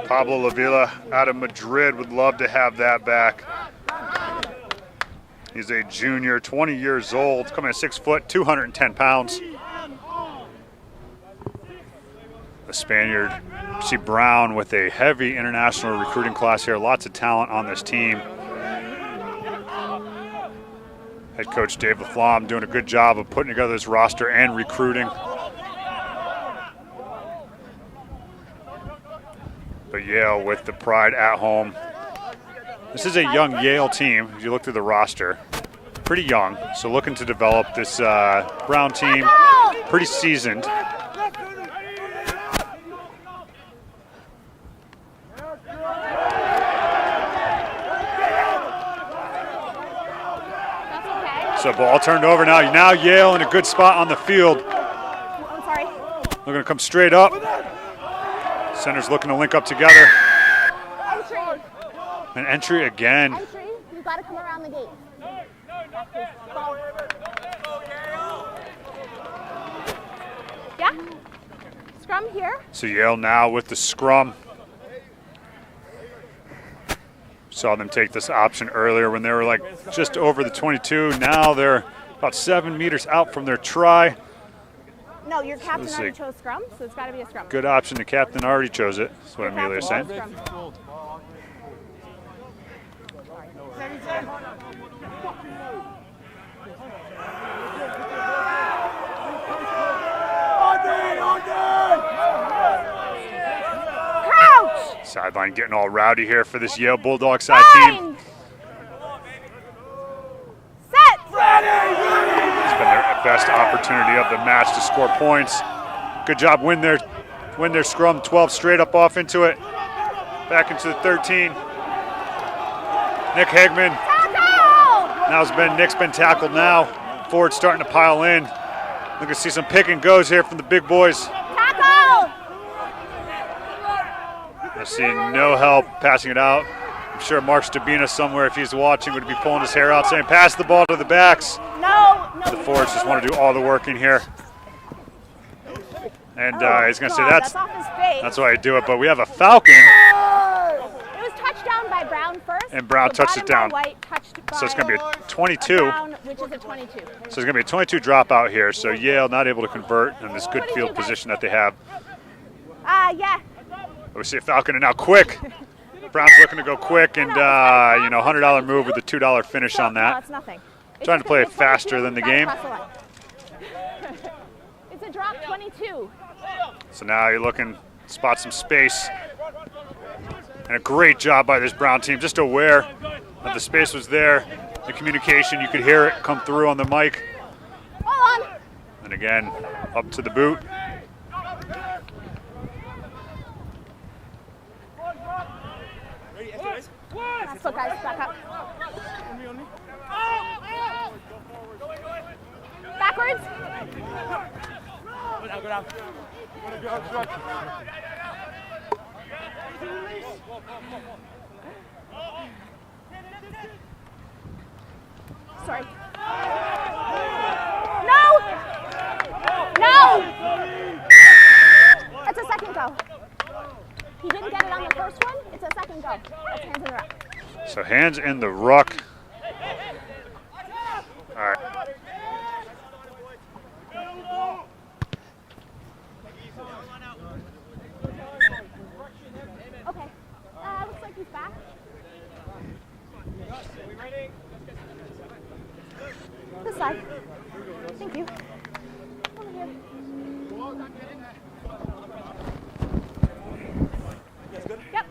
Speaker 1: Pablo Lavilla out of Madrid would love to have that back. He's a junior, 20 years old, coming at 6 foot, 210 pounds. The Spaniard, see Brown with a heavy international recruiting class here. Lots of talent on this team. Head coach Dave LaFlamme doing a good job of putting together this roster and recruiting. But Yale with the pride at home. This is a young Yale team. If you look through the roster, pretty young. So looking to develop this Brown team, pretty seasoned. So ball turned over now. Now Yale in a good spot on the field.
Speaker 2: I'm sorry.
Speaker 1: They're going to come straight up. Center's looking to link up together.
Speaker 2: Entry.
Speaker 1: An entry again.
Speaker 2: Entry. You've got to come around the gate. Yeah. Scrum here.
Speaker 1: So Yale now with the scrum. Saw them take this option earlier when they were like just over the 22. Now they're about 7 meters out from their try.
Speaker 2: No, your captain already chose scrum, so it's got to be a scrum.
Speaker 1: Good option. The captain already chose it. That's what Amelia is saying. Sideline getting all rowdy here for this Yale Bulldog side team.
Speaker 2: Set.
Speaker 1: It's been their best opportunity of the match to score points. Good job, win their scrum. 12 straight up off into it. Back into the 13. Nick Hagman. Nick's been tackled now. Forward starting to pile in. Looking to see some pick and goes here from the big boys. I see no help passing it out. I'm sure Mark Stabina somewhere, if he's watching, would be pulling his hair out saying, pass the ball to the backs.
Speaker 2: No.
Speaker 1: The forwards just want to do all the work in here. And he's going to say that's why I do it. But we have a Falcon.
Speaker 2: It was touched down by Brown first.
Speaker 1: And Brown touched it down. So it's going to be a 22.
Speaker 2: Brown, which is a 22.
Speaker 1: So it's going to be a 22 dropout here. So Yale not able to convert in this good field position that they have.
Speaker 2: Yeah.
Speaker 1: We see a Falcon and now quick. Brown's looking to go quick and, $100 move with a $2 finish on that.
Speaker 2: No, it's nothing.
Speaker 1: Trying to play it faster than the game.
Speaker 2: It's a drop 22.
Speaker 1: So now you're looking to spot some space. And a great job by this Brown team, just aware that the space was there. The communication, you could hear it come through on the mic.
Speaker 2: Hold on.
Speaker 1: And again, up to the boot.
Speaker 2: Let's go, guys. Back up. Backwards.
Speaker 4: Go down.
Speaker 2: Sorry. No! That's a second go. He didn't get it on the first one. It's a second go. That's hands in the ruck.
Speaker 1: So hands in the ruck. All right.
Speaker 2: Okay. Looks like he's back. This side. Thank you. Over here. Yep.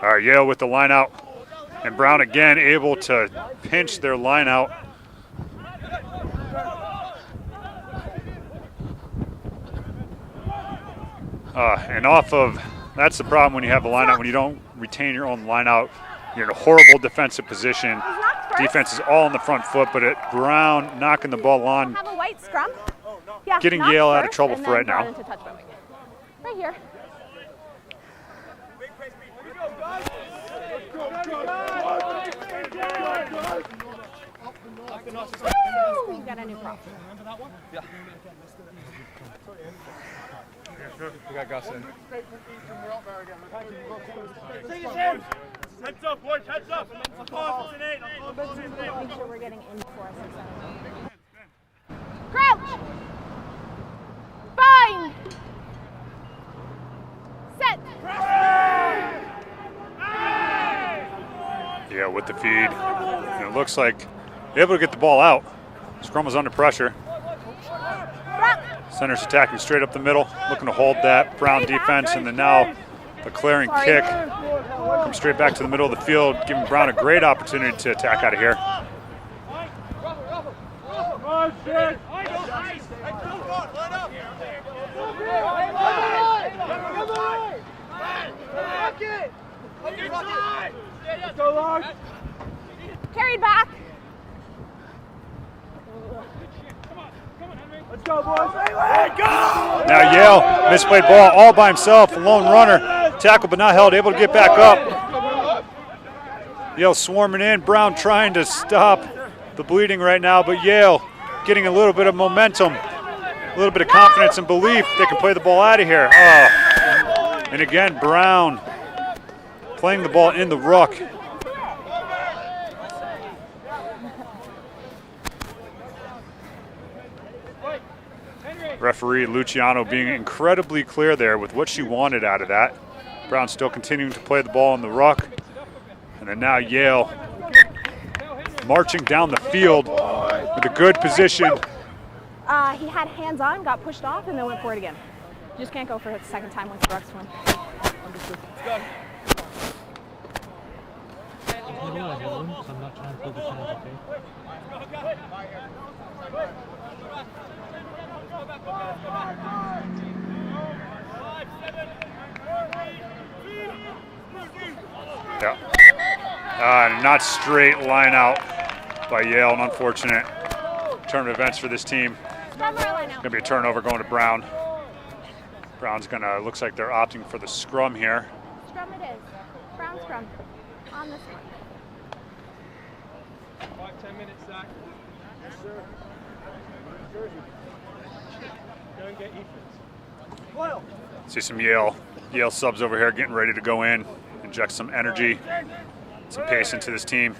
Speaker 1: All right, Yale with the line out. And Brown again able to pinch their line out. And off of, that's the problem when you have the line out, when you don't retain your own line out, you're in a horrible defensive position. Defense is all on the front foot, but Brown knocking the ball on.
Speaker 2: Have a white scrum. Yeah,
Speaker 1: getting Yale out of trouble for right now.
Speaker 2: Right here. Woo! You got a new prop.
Speaker 4: Remember that one?
Speaker 5: Yeah. We got Gus in.
Speaker 3: Heads up, boys, heads up.
Speaker 2: Make sure we're getting in for us. Crouch! Bind! Set!
Speaker 1: Yeah, with the feed. And it looks like they're able to get the ball out. Scrum was under pressure. Center's attacking straight up the middle, looking to hold that Brown defense, and then now the clearing kick comes straight back to the middle of the field, giving Brown a great opportunity to attack out of here.
Speaker 2: Carried back.
Speaker 3: Let's go, boys.
Speaker 1: Now Yale, misplayed ball all by himself, a lone runner, tackled but not held, able to get back up. Yale swarming in, Brown trying to stop the bleeding right now, but Yale getting a little bit of momentum, a little bit of confidence and belief they can play the ball out of here. Oh. And again, Brown playing the ball in the ruck. Referee Luciano being incredibly clear there with what she wanted out of that. Brown still continuing to play the ball in the ruck. And then now Yale marching down the field with a good position.
Speaker 2: He had hands on, got pushed off, and then went for it again. You just can't go for it the second time once the ruck's swim.
Speaker 6: I'm not trying to pull the hands, okay?
Speaker 1: Yeah. Not straight line out by Yale. An unfortunate turn of events for this team. Going to be a turnover going to Brown. Brown's going to, looks like they're opting for the scrum here.
Speaker 2: Scrum it is. Brown scrum. On this one.
Speaker 3: 5-10 minutes, Zach. Yes, sir. Don't get Ethan's.
Speaker 1: See some Yale subs over here getting ready to go in, inject some energy, some pace into this team.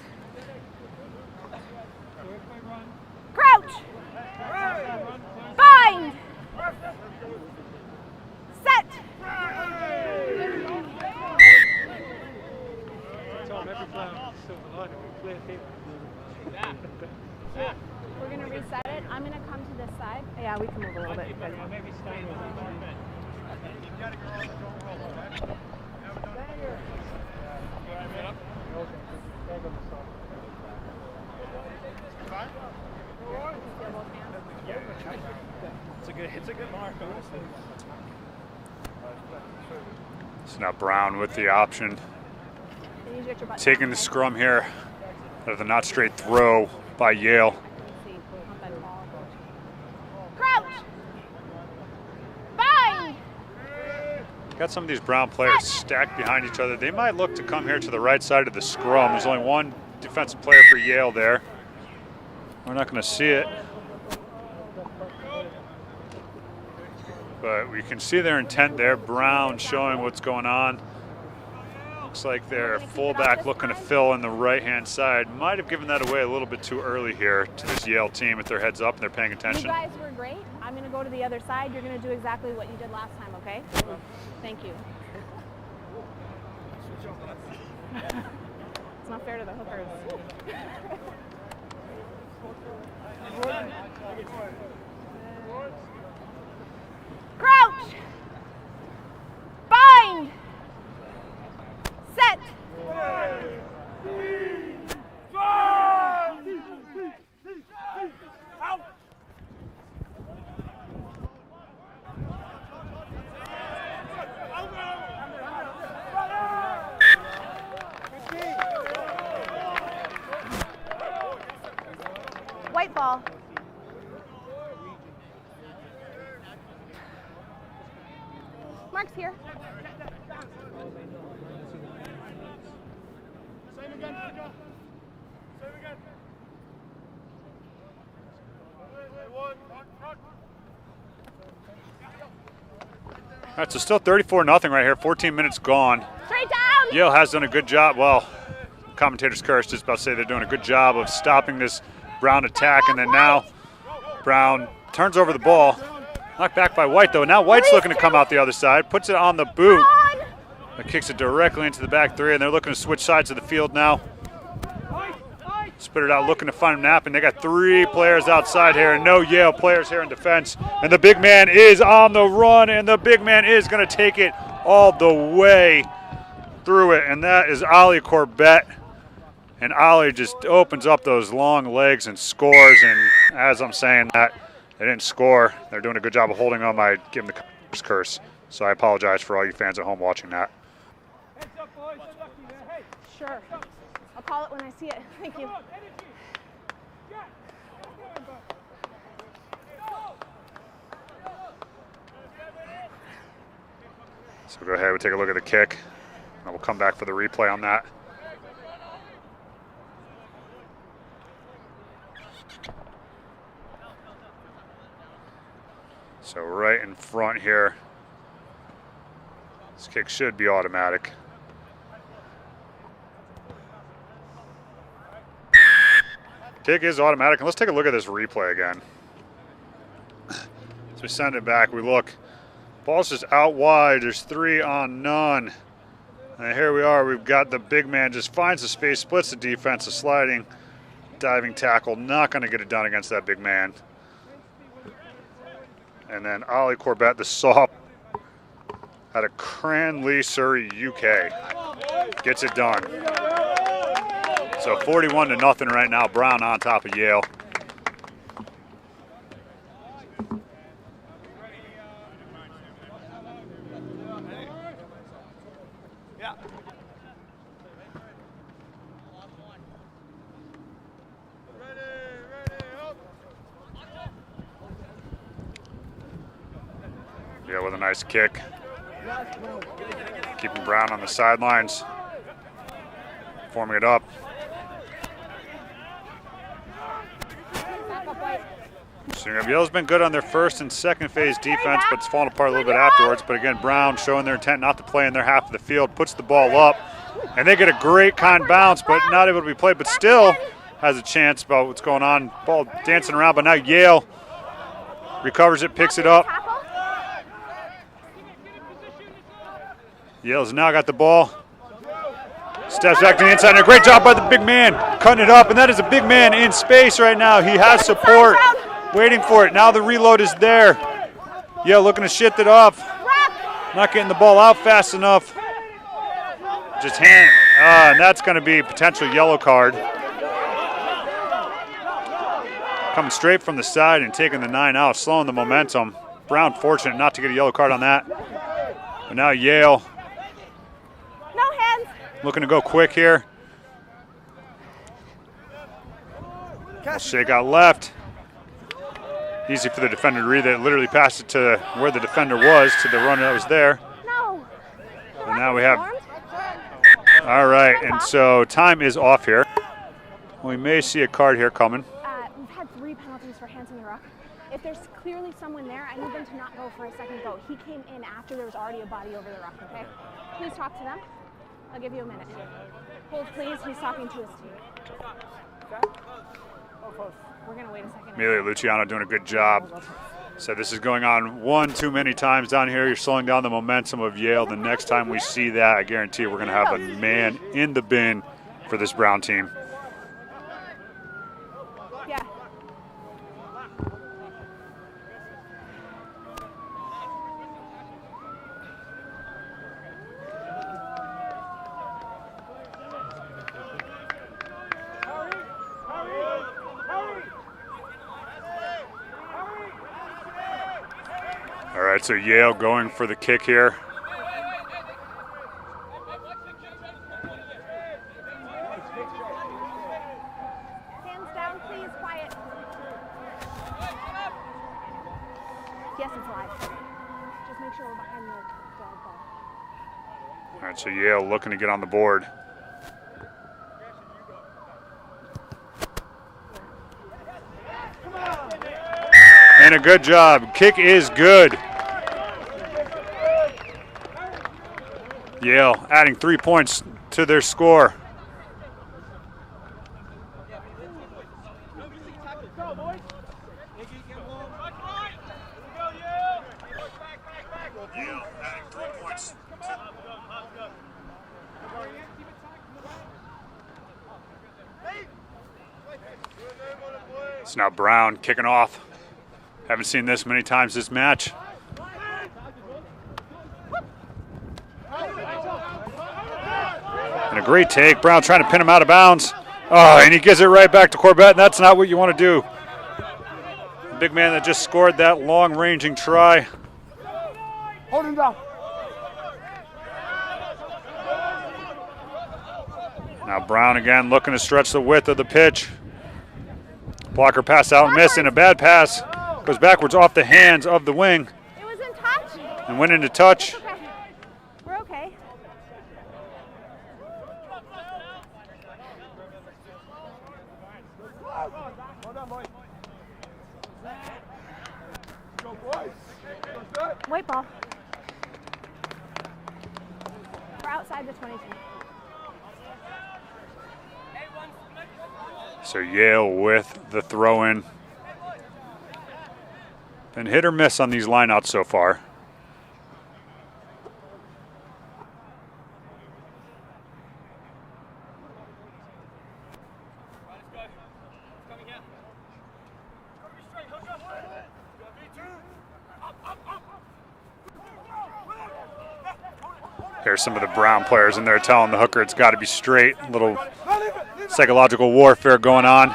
Speaker 2: Crouch. Bind. Set. We're going to reset it. I'm going to come to this side. Yeah, we can move a little bit.
Speaker 3: Maybe stay with It's a good mark, honestly.
Speaker 1: So now Brown with the option, taking the scrum here out of the not straight throw by Yale.
Speaker 2: Crouch. Bind.
Speaker 1: Got some of these Brown players stacked behind each other. They might look to come here to the right side of the scrum. There's only one defensive player for Yale there. We're not going to see it. But we can see their intent there. Brown showing what's going on. Looks like their fullback looking to fill in the right-hand side. Might have given that away a little bit too early here to this Yale team with their heads up and they're paying attention.
Speaker 2: You guys were great. I'm going to go to the other side. You're going to do exactly what you did last time, okay? Thank you. It's not fair to the hookers. Crouch. Bind. Set. White ball. Mark's here.
Speaker 3: Same again, Peter. Same again.
Speaker 1: All right, so still 34-0 right here, 14 minutes gone.
Speaker 2: Straight down.
Speaker 1: Yale has done a good job. Well, commentators cursed, just about to say they're doing a good job of stopping this Brown attack, and then now Brown turns over the ball. Knocked back by White, though. Now White's looking to come out the other side, puts it on the boot. That kicks it directly into the back three, and they're looking to switch sides of the field now. Spit it out, looking to find him napping. They got 3 players outside here and no Yale players here in defense. And the big man is on the run, and the big man is going to take it all the way through it, and that is Ollie Corbett. And Ollie just opens up those long legs and scores, and as I'm saying that, they didn't score. They're doing a good job of holding them. I give them the curse, so I apologize for all you fans at home watching that.
Speaker 2: Sure. I'll call it when I see it. Thank you.
Speaker 1: So go ahead, we'll take a look at the kick, and we'll come back for the replay on that. So right in front here, this kick should be automatic. Kick is automatic, and let's take a look at this replay again. As we send it back, we look. Ball's just out wide. There's 3 on none. And here we are. We've got the big man just finds the space, splits the defense, a sliding, diving tackle. Not going to get it done against that big man. And then Ollie Corbett, the soft, out of Cranleigh, Surrey, UK, gets it done. So 41-0 right now. Brown on top of Yale. Yeah, with a nice kick. Keeping Brown on the sidelines. Forming it up. Yale's been good on their first and second phase defense, but it's fallen apart a little bit afterwards. But again, Brown showing their intent not to play in their half of the field, puts the ball up, and they get a great kind bounce, but not able to be played, but still has a chance about what's going on. Ball dancing around, but now Yale recovers it, picks it up. Yale's now got the ball. Steps back to the inside, and a great job by the big man, cutting it up, and that is a big man in space right now. He has support, waiting for it. Now the reload is there. Yale looking to shift it off. Not getting the ball out fast enough. Just hand, and that's going to be a potential yellow card. Coming straight from the side and taking the 9 out, slowing the momentum. Brown fortunate not to get a yellow card on that. But now Yale looking to go quick here. Shake out left. Easy for the defender to read that. Literally passed it to where the defender was, to the runner that was there. And now we have. All right, and so time is off here. We may see a card here coming.
Speaker 2: We've had 3 penalties for hands in the ruck. If there's clearly someone there, I need them to not go for a second go. He came in after there was already a body over the ruck, okay? Please talk to them. I'll give you a minute. Hold, please. He's talking to his team. We're going to wait a second.
Speaker 1: Emilio Luciano doing a good job. So this is going on one too many times down here. You're slowing down the momentum of Yale. The next time we see that, I guarantee we're going to have a man in the bin for this Brown team.
Speaker 2: Yeah.
Speaker 1: All right, so Yale going for the kick here.
Speaker 2: Hands down, please. Quiet. Yes, it's live. Just make sure we're behind the ball.
Speaker 1: All right, so Yale looking to get on the board. And a good job. Kick is good. Yale adding 3 points to their score. It's now Brown kicking off. Haven't seen this many times this match. And a great take. Brown trying to pin him out of bounds. Oh, and he gives it right back to Corbett, and that's not what you want to do. The big man that just scored that long-ranging try.
Speaker 5: Hold him down.
Speaker 1: Now Brown again looking to stretch the width of the pitch. Blocker pass out and miss, and a bad pass. Goes backwards off the hands of the wing.
Speaker 2: It was in touch.
Speaker 1: And went into touch.
Speaker 2: Okay. We're okay. White ball. We're outside the 22.
Speaker 1: So Yale with the throw-in. Been hit or miss on these lineouts so far. Here's some of the Brown players in there telling the hooker it's got to be straight. A little psychological warfare going on.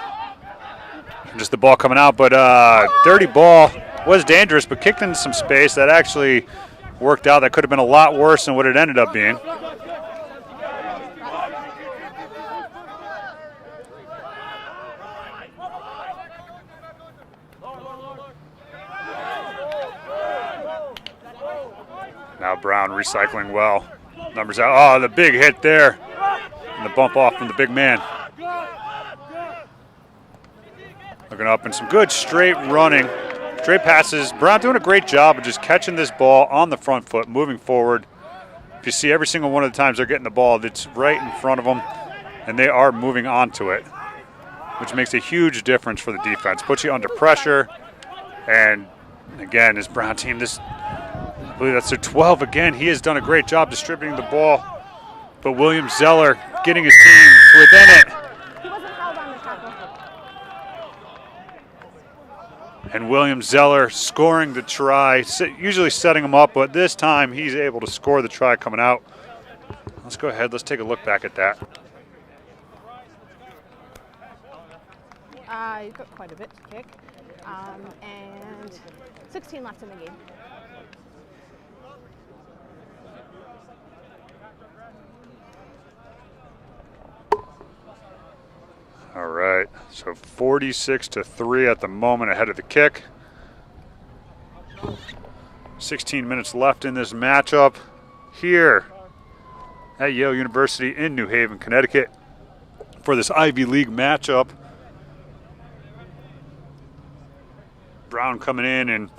Speaker 1: Just the ball coming out, but dirty ball was dangerous, but kicked into some space. That actually worked out. That could have been a lot worse than what it ended up being. Now Brown recycling well. Numbers out. Oh, the big hit there. And the bump off from the big man. Looking up and some good straight running. Straight passes. Brown doing a great job of just catching this ball on the front foot, moving forward. If you see every single one of the times they're getting the ball, that's right in front of them, and they are moving onto it, which makes a huge difference for the defense. Puts you under pressure, and again, this Brown team, I believe that's their 12 again. He has done a great job distributing the ball, but William Zeller getting his team within it.
Speaker 2: He wasn't held on the tackle.
Speaker 1: And William Zeller scoring the try, usually setting him up, but this time he's able to score the try coming out. Let's go ahead, let's take a look back at that.
Speaker 2: You've got quite a bit to kick, and 16 left in the game.
Speaker 1: All right, so 46-3 at the moment ahead of the kick. 16 minutes left in this matchup here at Yale University in New Haven, Connecticut for this Ivy League matchup. Brown coming in and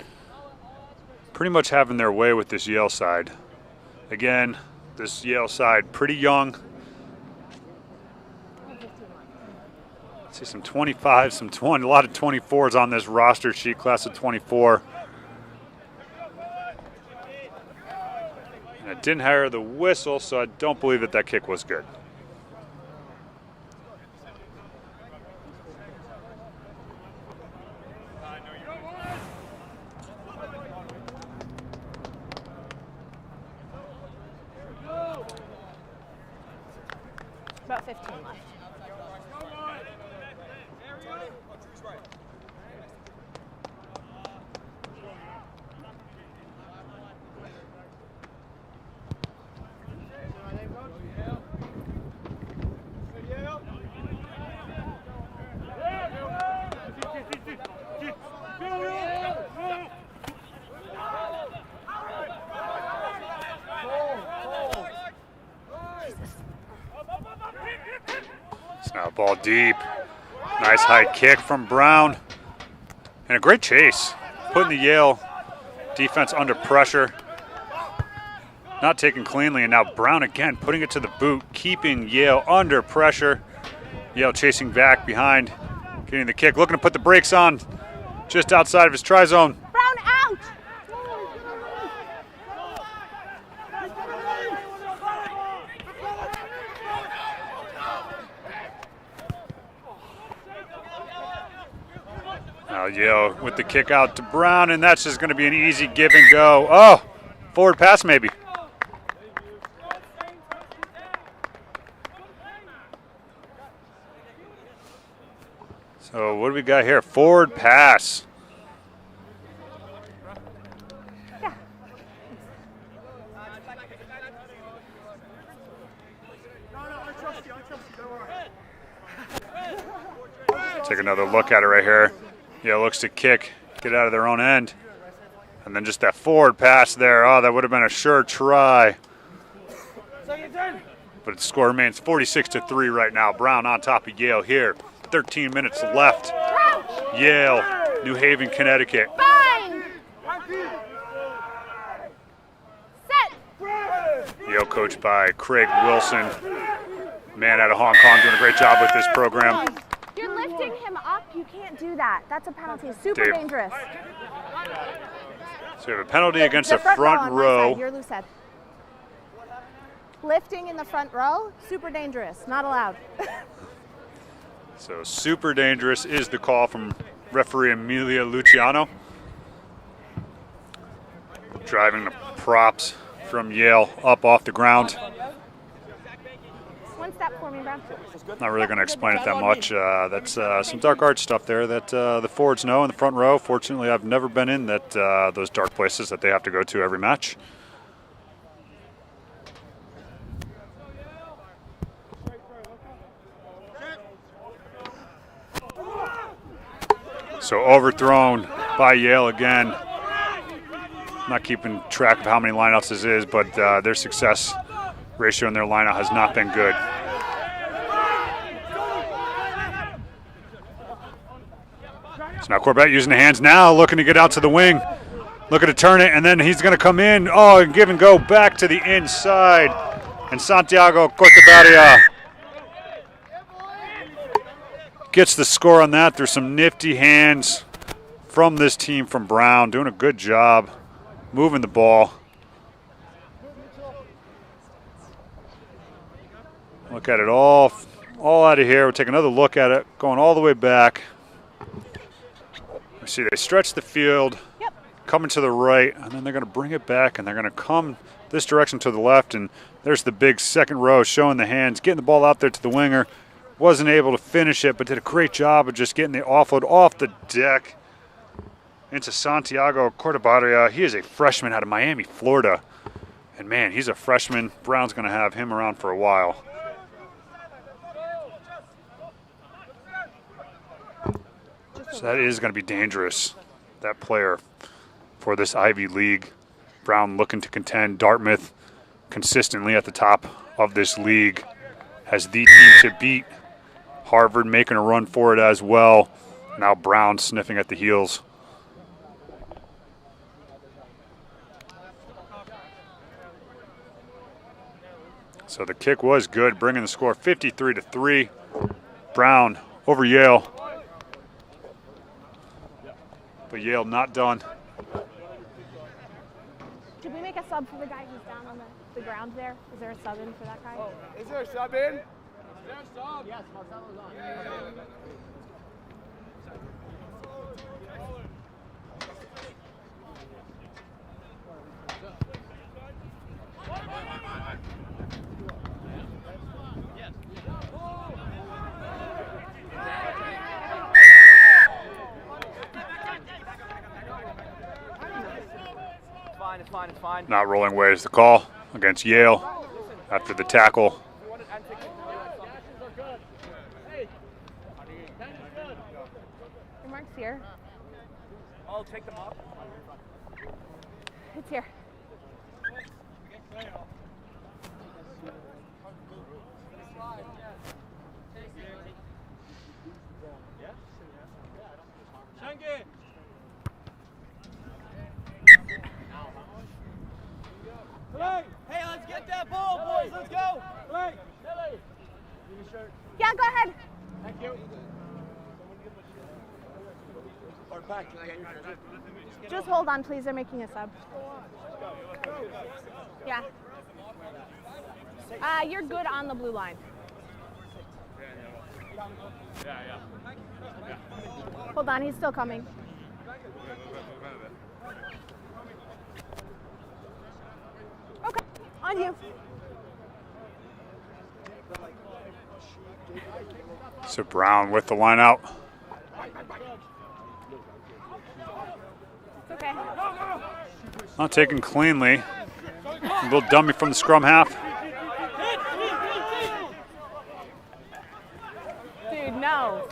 Speaker 1: pretty much having their way with this Yale side. Again, this Yale side pretty young. See some 25, some 20, a lot of 24s on this roster sheet, class of 24. And it didn't hear the whistle, so I don't believe that that kick was good.
Speaker 2: About 15 left.
Speaker 1: Now ball deep. Nice high kick from Brown. And a great chase. Putting the Yale defense under pressure. Not taken cleanly, and now Brown again putting it to the boot, keeping Yale under pressure. Yale chasing back behind, getting the kick, looking to put the brakes on just outside of his try zone.
Speaker 2: Brown out!
Speaker 1: Now Yale with the kick out to Brown, and that's just going to be an easy give and go. Oh, forward pass maybe. So what do we got here? Forward pass.
Speaker 2: Yeah.
Speaker 1: Take another look at it right here. Yeah, looks to kick, get out of their own end. And then just that forward pass there. Oh, that would have been a sure try. But the score remains 46-3 right now. Brown on top of Yale here. 13 minutes left. Yale, New Haven, Connecticut.
Speaker 2: Fine. Set.
Speaker 1: Yale coached by Craig Wilson. Man out of Hong Kong doing a great job with this program.
Speaker 2: You're lifting him up. You can't do that. That's a penalty. Super
Speaker 1: Dave.
Speaker 2: dangerous.
Speaker 1: So we have a penalty against the front
Speaker 2: on my
Speaker 1: row.
Speaker 2: side, your loose head. Lifting in the front row, super dangerous. Not allowed.
Speaker 1: So super dangerous is the call from referee Emilia Luciano. Driving the props from Yale up off the ground.
Speaker 2: One step for me, Brown.
Speaker 1: Not really going to explain it that much. That's some dark art stuff there that the forwards know in the front row. Fortunately, I've never been in those dark places that they have to go to every match. So overthrown by Yale again. Not keeping track of how many lineouts this is, but their success ratio in their lineout has not been good. So now Corbett using the hands now, looking to get out to the wing. Looking to turn it, and then he's going to come in. Oh, and give and go back to the inside. And Santiago Cortabaria gets the score on that through some nifty hands from this team from Brown. Doing a good job moving the ball. Look at it all out of here. We'll take another look at it, going all the way back. You see they stretch the field, coming to the right, and then they're going to bring it back, and they're going to come this direction to the left, and there's the big second row showing the hands, getting the ball out there to the winger. Wasn't able to finish it, but did a great job of just getting the offload off the deck into Santiago Cortabaria. He is a freshman out of Miami, Florida. And, man, he's a freshman. Brown's going to have him around for a while. So that is going to be dangerous, that player, for this Ivy League. Brown looking to contend. Dartmouth consistently at the top of this league has the team to beat. Harvard making a run for it as well. Now Brown sniffing at the heels. So the kick was good, bringing the score 53-3. Brown over Yale. But Yale not done.
Speaker 2: Did we make a sub for the guy who's down on the ground there? Is there a sub in for that guy?
Speaker 5: Is there a sub in?
Speaker 3: Yes, Marcelo's on.
Speaker 7: It's fine.
Speaker 1: Not rolling away is the call against Yale after the tackle.
Speaker 2: Your mark's here.
Speaker 7: I'll take them off.
Speaker 2: It's here.
Speaker 7: Hey, let's get that ball, boys. Let's go.
Speaker 2: Yeah, go ahead.
Speaker 7: Thank you.
Speaker 2: Just hold on, please. They're making a sub. Yeah. You're good on the blue line.
Speaker 3: Yeah.
Speaker 2: Hold on, he's still coming. Okay, on you.
Speaker 1: So Brown with the line out.
Speaker 2: It's okay.
Speaker 1: Not taken cleanly. A little dummy from the scrum half.
Speaker 2: Dude, no.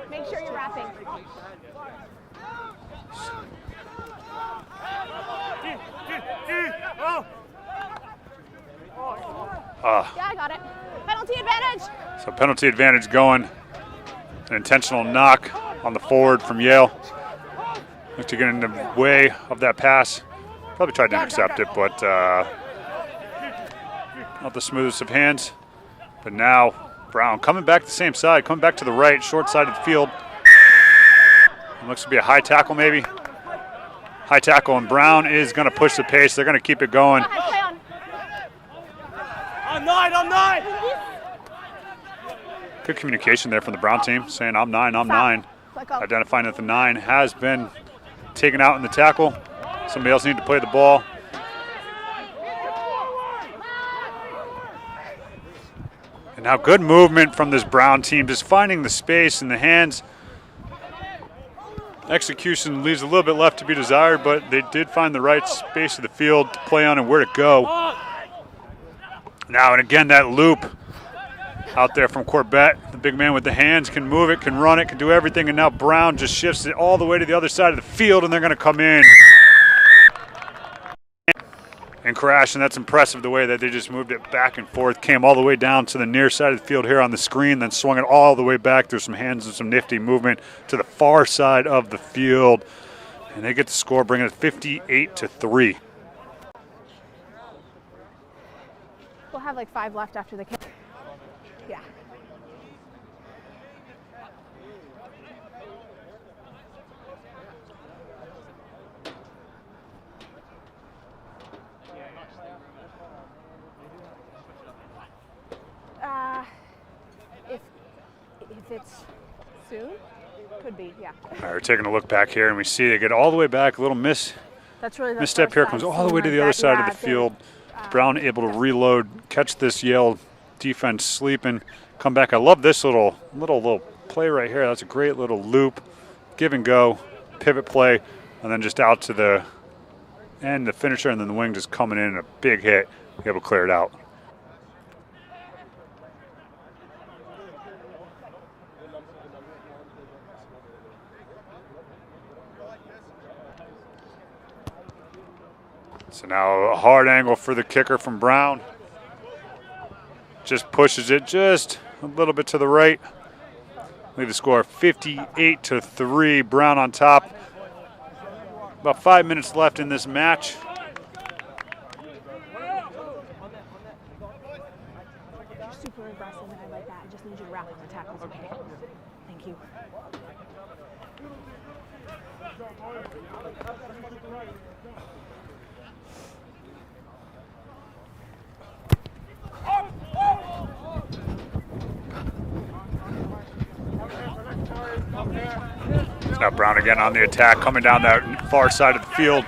Speaker 2: Make sure you're wrapping. Yeah, I got it. Penalty advantage.
Speaker 1: So penalty advantage going. An intentional knock on the forward from Yale. Looked to get in the way of that pass. Probably tried to intercept it, but not the smoothest of hands. But now Brown coming back the same side, coming back to the right, short side of the field. It looks to be a high tackle maybe. High tackle, and Brown is going to push the pace. They're going to keep it going.
Speaker 7: I'm nine.
Speaker 1: Good communication there from the Brown team, saying I'm 9, I'm 9. Identifying that the 9 has been taken out in the tackle. Somebody else needs to play the ball. And now good movement from this Brown team, just finding the space in the hands. Execution leaves a little bit left to be desired, but they did find the right space of the field to play on and where to go. Now and again, that loop out there from Corbett. The big man with the hands can move it, can run it, can do everything, and now Brown just shifts it all the way to the other side of the field, and they're going to come in and crash, and that's impressive the way that they just moved it back and forth, came all the way down to the near side of the field here on the screen, then swung it all the way back through some hands and some nifty movement to the far side of the field, and they get the score, bringing it 58-3.
Speaker 2: We'll have like 5 left after the kick. Yeah. If it's soon, could be, yeah.
Speaker 1: All right, we're taking a look back here, and we see they get all the way back, a little
Speaker 2: That's really the
Speaker 1: misstep here, comes all the way to the other side of the field. Brown able to reload, catch this Yale defense sleeping, come back. I love this little play right here. That's a great little loop, give and go, pivot play, and then just out to the end, the finisher, and then the wing just coming in a big hit, able to clear it out. So now a hard angle for the kicker from Brown. Just pushes it just a little bit to the right. Leave the score 58-3. Brown on top. About 5 minutes left in this match.
Speaker 2: You're super aggressive, and I like that. I just need you to wrap on the tackles, okay? Thank you.
Speaker 1: Now Brown again on the attack, coming down that far side of the field.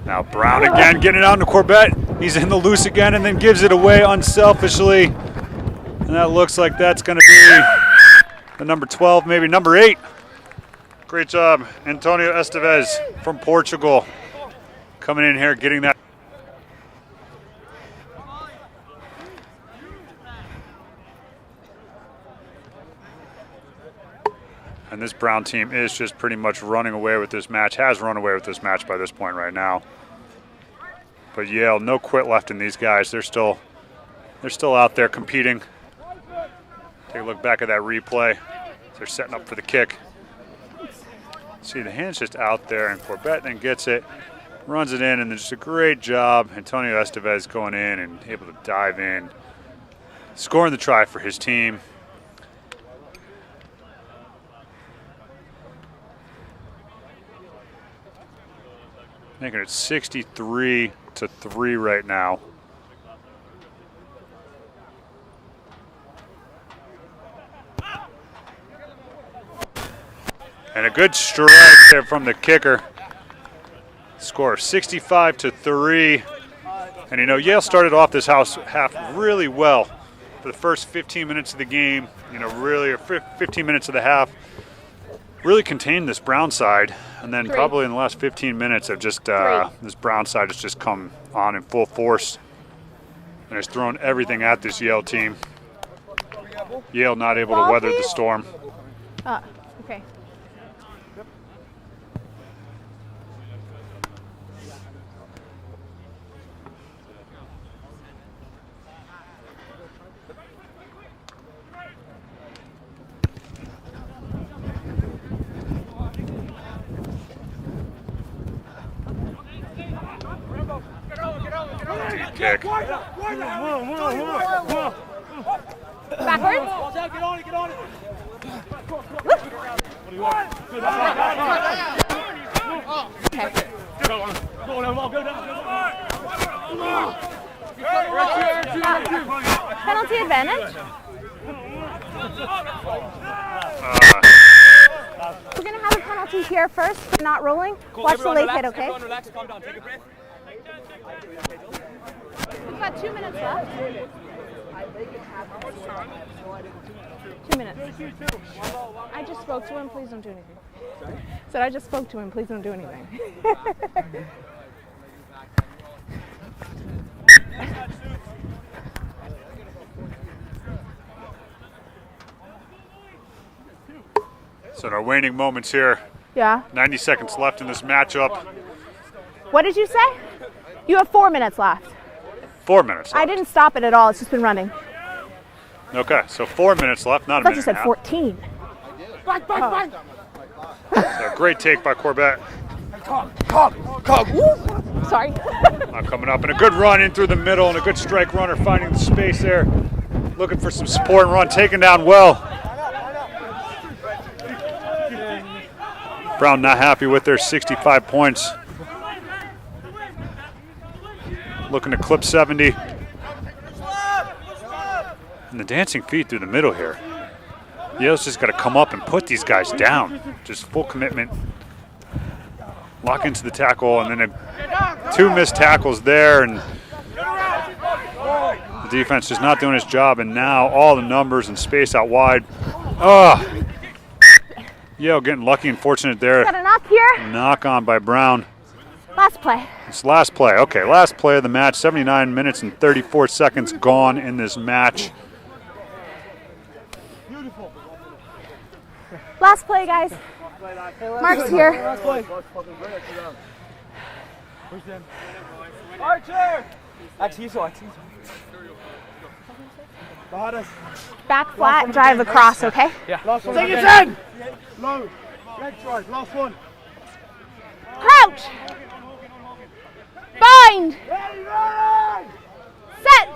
Speaker 1: Now Brown again getting it out to Corbett. He's in the loose again and then gives it away unselfishly. And that looks like that's going to be the number 12, maybe number 8. Great job, Antonio Estevez from Portugal, coming in here, getting that. And this Brown team is just pretty much running away with this match, has run away with this match by this point right now. But Yale, no quit left in these guys. They're still out there competing. Take a look back at that replay. They're setting up for the kick. See, the hand's just out there, and Corbett then gets it, runs it in, and just a great job. Antonio Estevez going in and able to dive in, scoring the try for his team. making it 63-3 right now. And a good strike there from the kicker. Score 65-3. And you know, Yale started off this half really well. For the first 15 minutes of the game, you know, really, or 15 minutes of the half, really contained this Brown side. And then probably in the last 15 minutes of just this Brown side has just come on in full force. And has thrown everything at this Yale team. Yale not able to weather the storm.
Speaker 2: Okay.
Speaker 1: Kick.
Speaker 2: Backwards.
Speaker 3: Get on it, get on it.
Speaker 2: Okay. Penalty advantage. We're going to have a penalty here first for not rolling. Watch the late hit, okay?
Speaker 7: Relax, calm down, take a breath.
Speaker 2: We've got 2 minutes left. 2 minutes. I just spoke to him. Please don't do anything. Said I just spoke to him. Please don't do anything.
Speaker 1: So in our waning moments here,
Speaker 2: Yeah.
Speaker 1: 90 seconds left in this matchup.
Speaker 2: What did you say? You have 4 minutes left.
Speaker 1: 4 minutes left.
Speaker 2: I didn't stop it at all. It's just been running.
Speaker 1: Okay, so 4 minutes left, not a
Speaker 2: I thought
Speaker 1: minute
Speaker 2: you said
Speaker 1: and a
Speaker 2: 14.
Speaker 1: half. So great take by Corbett.
Speaker 2: Sorry.
Speaker 1: Coming up, and a good run in through the middle, and a good strike runner finding the space there. Looking for some support and run, taken down well. Brown not happy with their 65 points. Looking to clip 70. And the dancing feet through the middle here. Yale's just got to come up and put these guys down. Just full commitment. Lock into the tackle, and then 2 missed tackles there, and the defense just not doing its job, and now all the numbers and space out wide. Yale getting lucky and fortunate there.
Speaker 2: Got a knock here.
Speaker 1: Knock on by Brown.
Speaker 2: Last play.
Speaker 1: It's last play. Okay, last play of the match. 79 minutes and 34 seconds gone in this match.
Speaker 2: Last play, guys. Mark's here.
Speaker 7: Archer!
Speaker 2: Back flat, drive across, okay?
Speaker 5: Take it in! Low. Leg drive, last one.
Speaker 2: Crouch. Bind. Set.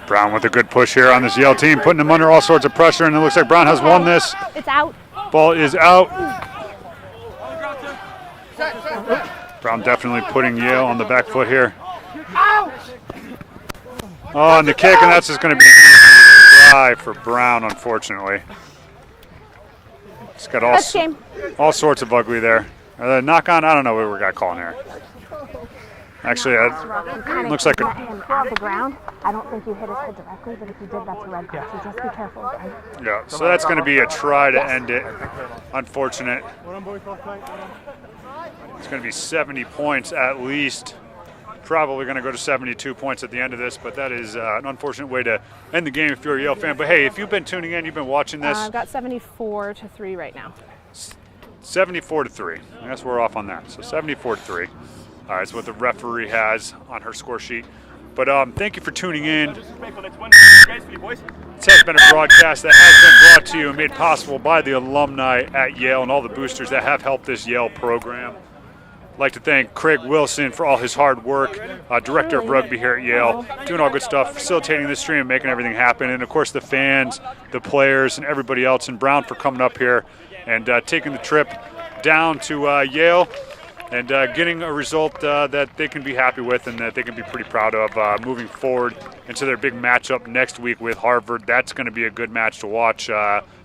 Speaker 1: Brown with a good push here on this Yale team, putting them under all sorts of pressure, and it looks like Brown has won this.
Speaker 2: It's out.
Speaker 1: Ball is out. Brown definitely putting Yale on the back foot here. Oh, and the kick, and that's just going to be a try for Brown, unfortunately. It's got all sorts of ugly there. Knock on, I don't know what we got calling here. Actually, it looks like
Speaker 2: met him off the ground. I don't think you hit his head directly, but if you did, that's a red card. So just be careful. Right?
Speaker 1: Yeah, so that's going to be a try to end it. Unfortunate. It's going to be 70 points at least. Probably going to go to 72 points at the end of this, but that is an unfortunate way to end the game if you're a Yale fan. But hey, if you've been tuning in, you've been watching this.
Speaker 2: I've got 74-3 right now.
Speaker 1: 74-3. I guess we're off on that. So 74-3. All right, that's what the referee has on her score sheet. But thank you for tuning in. This has been a broadcast that has been brought to you and made possible by the alumni at Yale and all the boosters that have helped this Yale program. I'd like to thank Craig Wilson for all his hard work, director of rugby here at Yale, doing all good stuff, facilitating this stream, making everything happen, and of course the fans, the players, and everybody else, and Brown for coming up here and taking the trip down to Yale and getting a result that they can be happy with and that they can be pretty proud of moving forward into their big matchup next week with Harvard. That's going to be a good match to watch.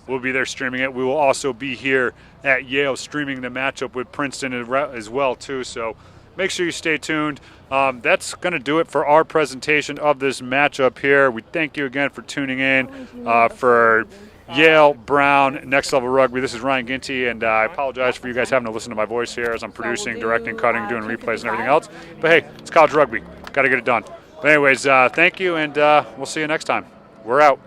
Speaker 1: We'll be there streaming it. We will also be here at Yale streaming the matchup with Princeton as well too. So make sure you stay tuned. That's going to do it for our presentation of this matchup here. We thank you again for tuning in for Yale, Brown, Next Level Rugby. This is Ryan Ginty, and I apologize for you guys having to listen to my voice here as I'm producing, directing, cutting, doing replays and everything else. But hey, it's college rugby. Got to get it done. But anyways, thank you, and we'll see you next time. We're out.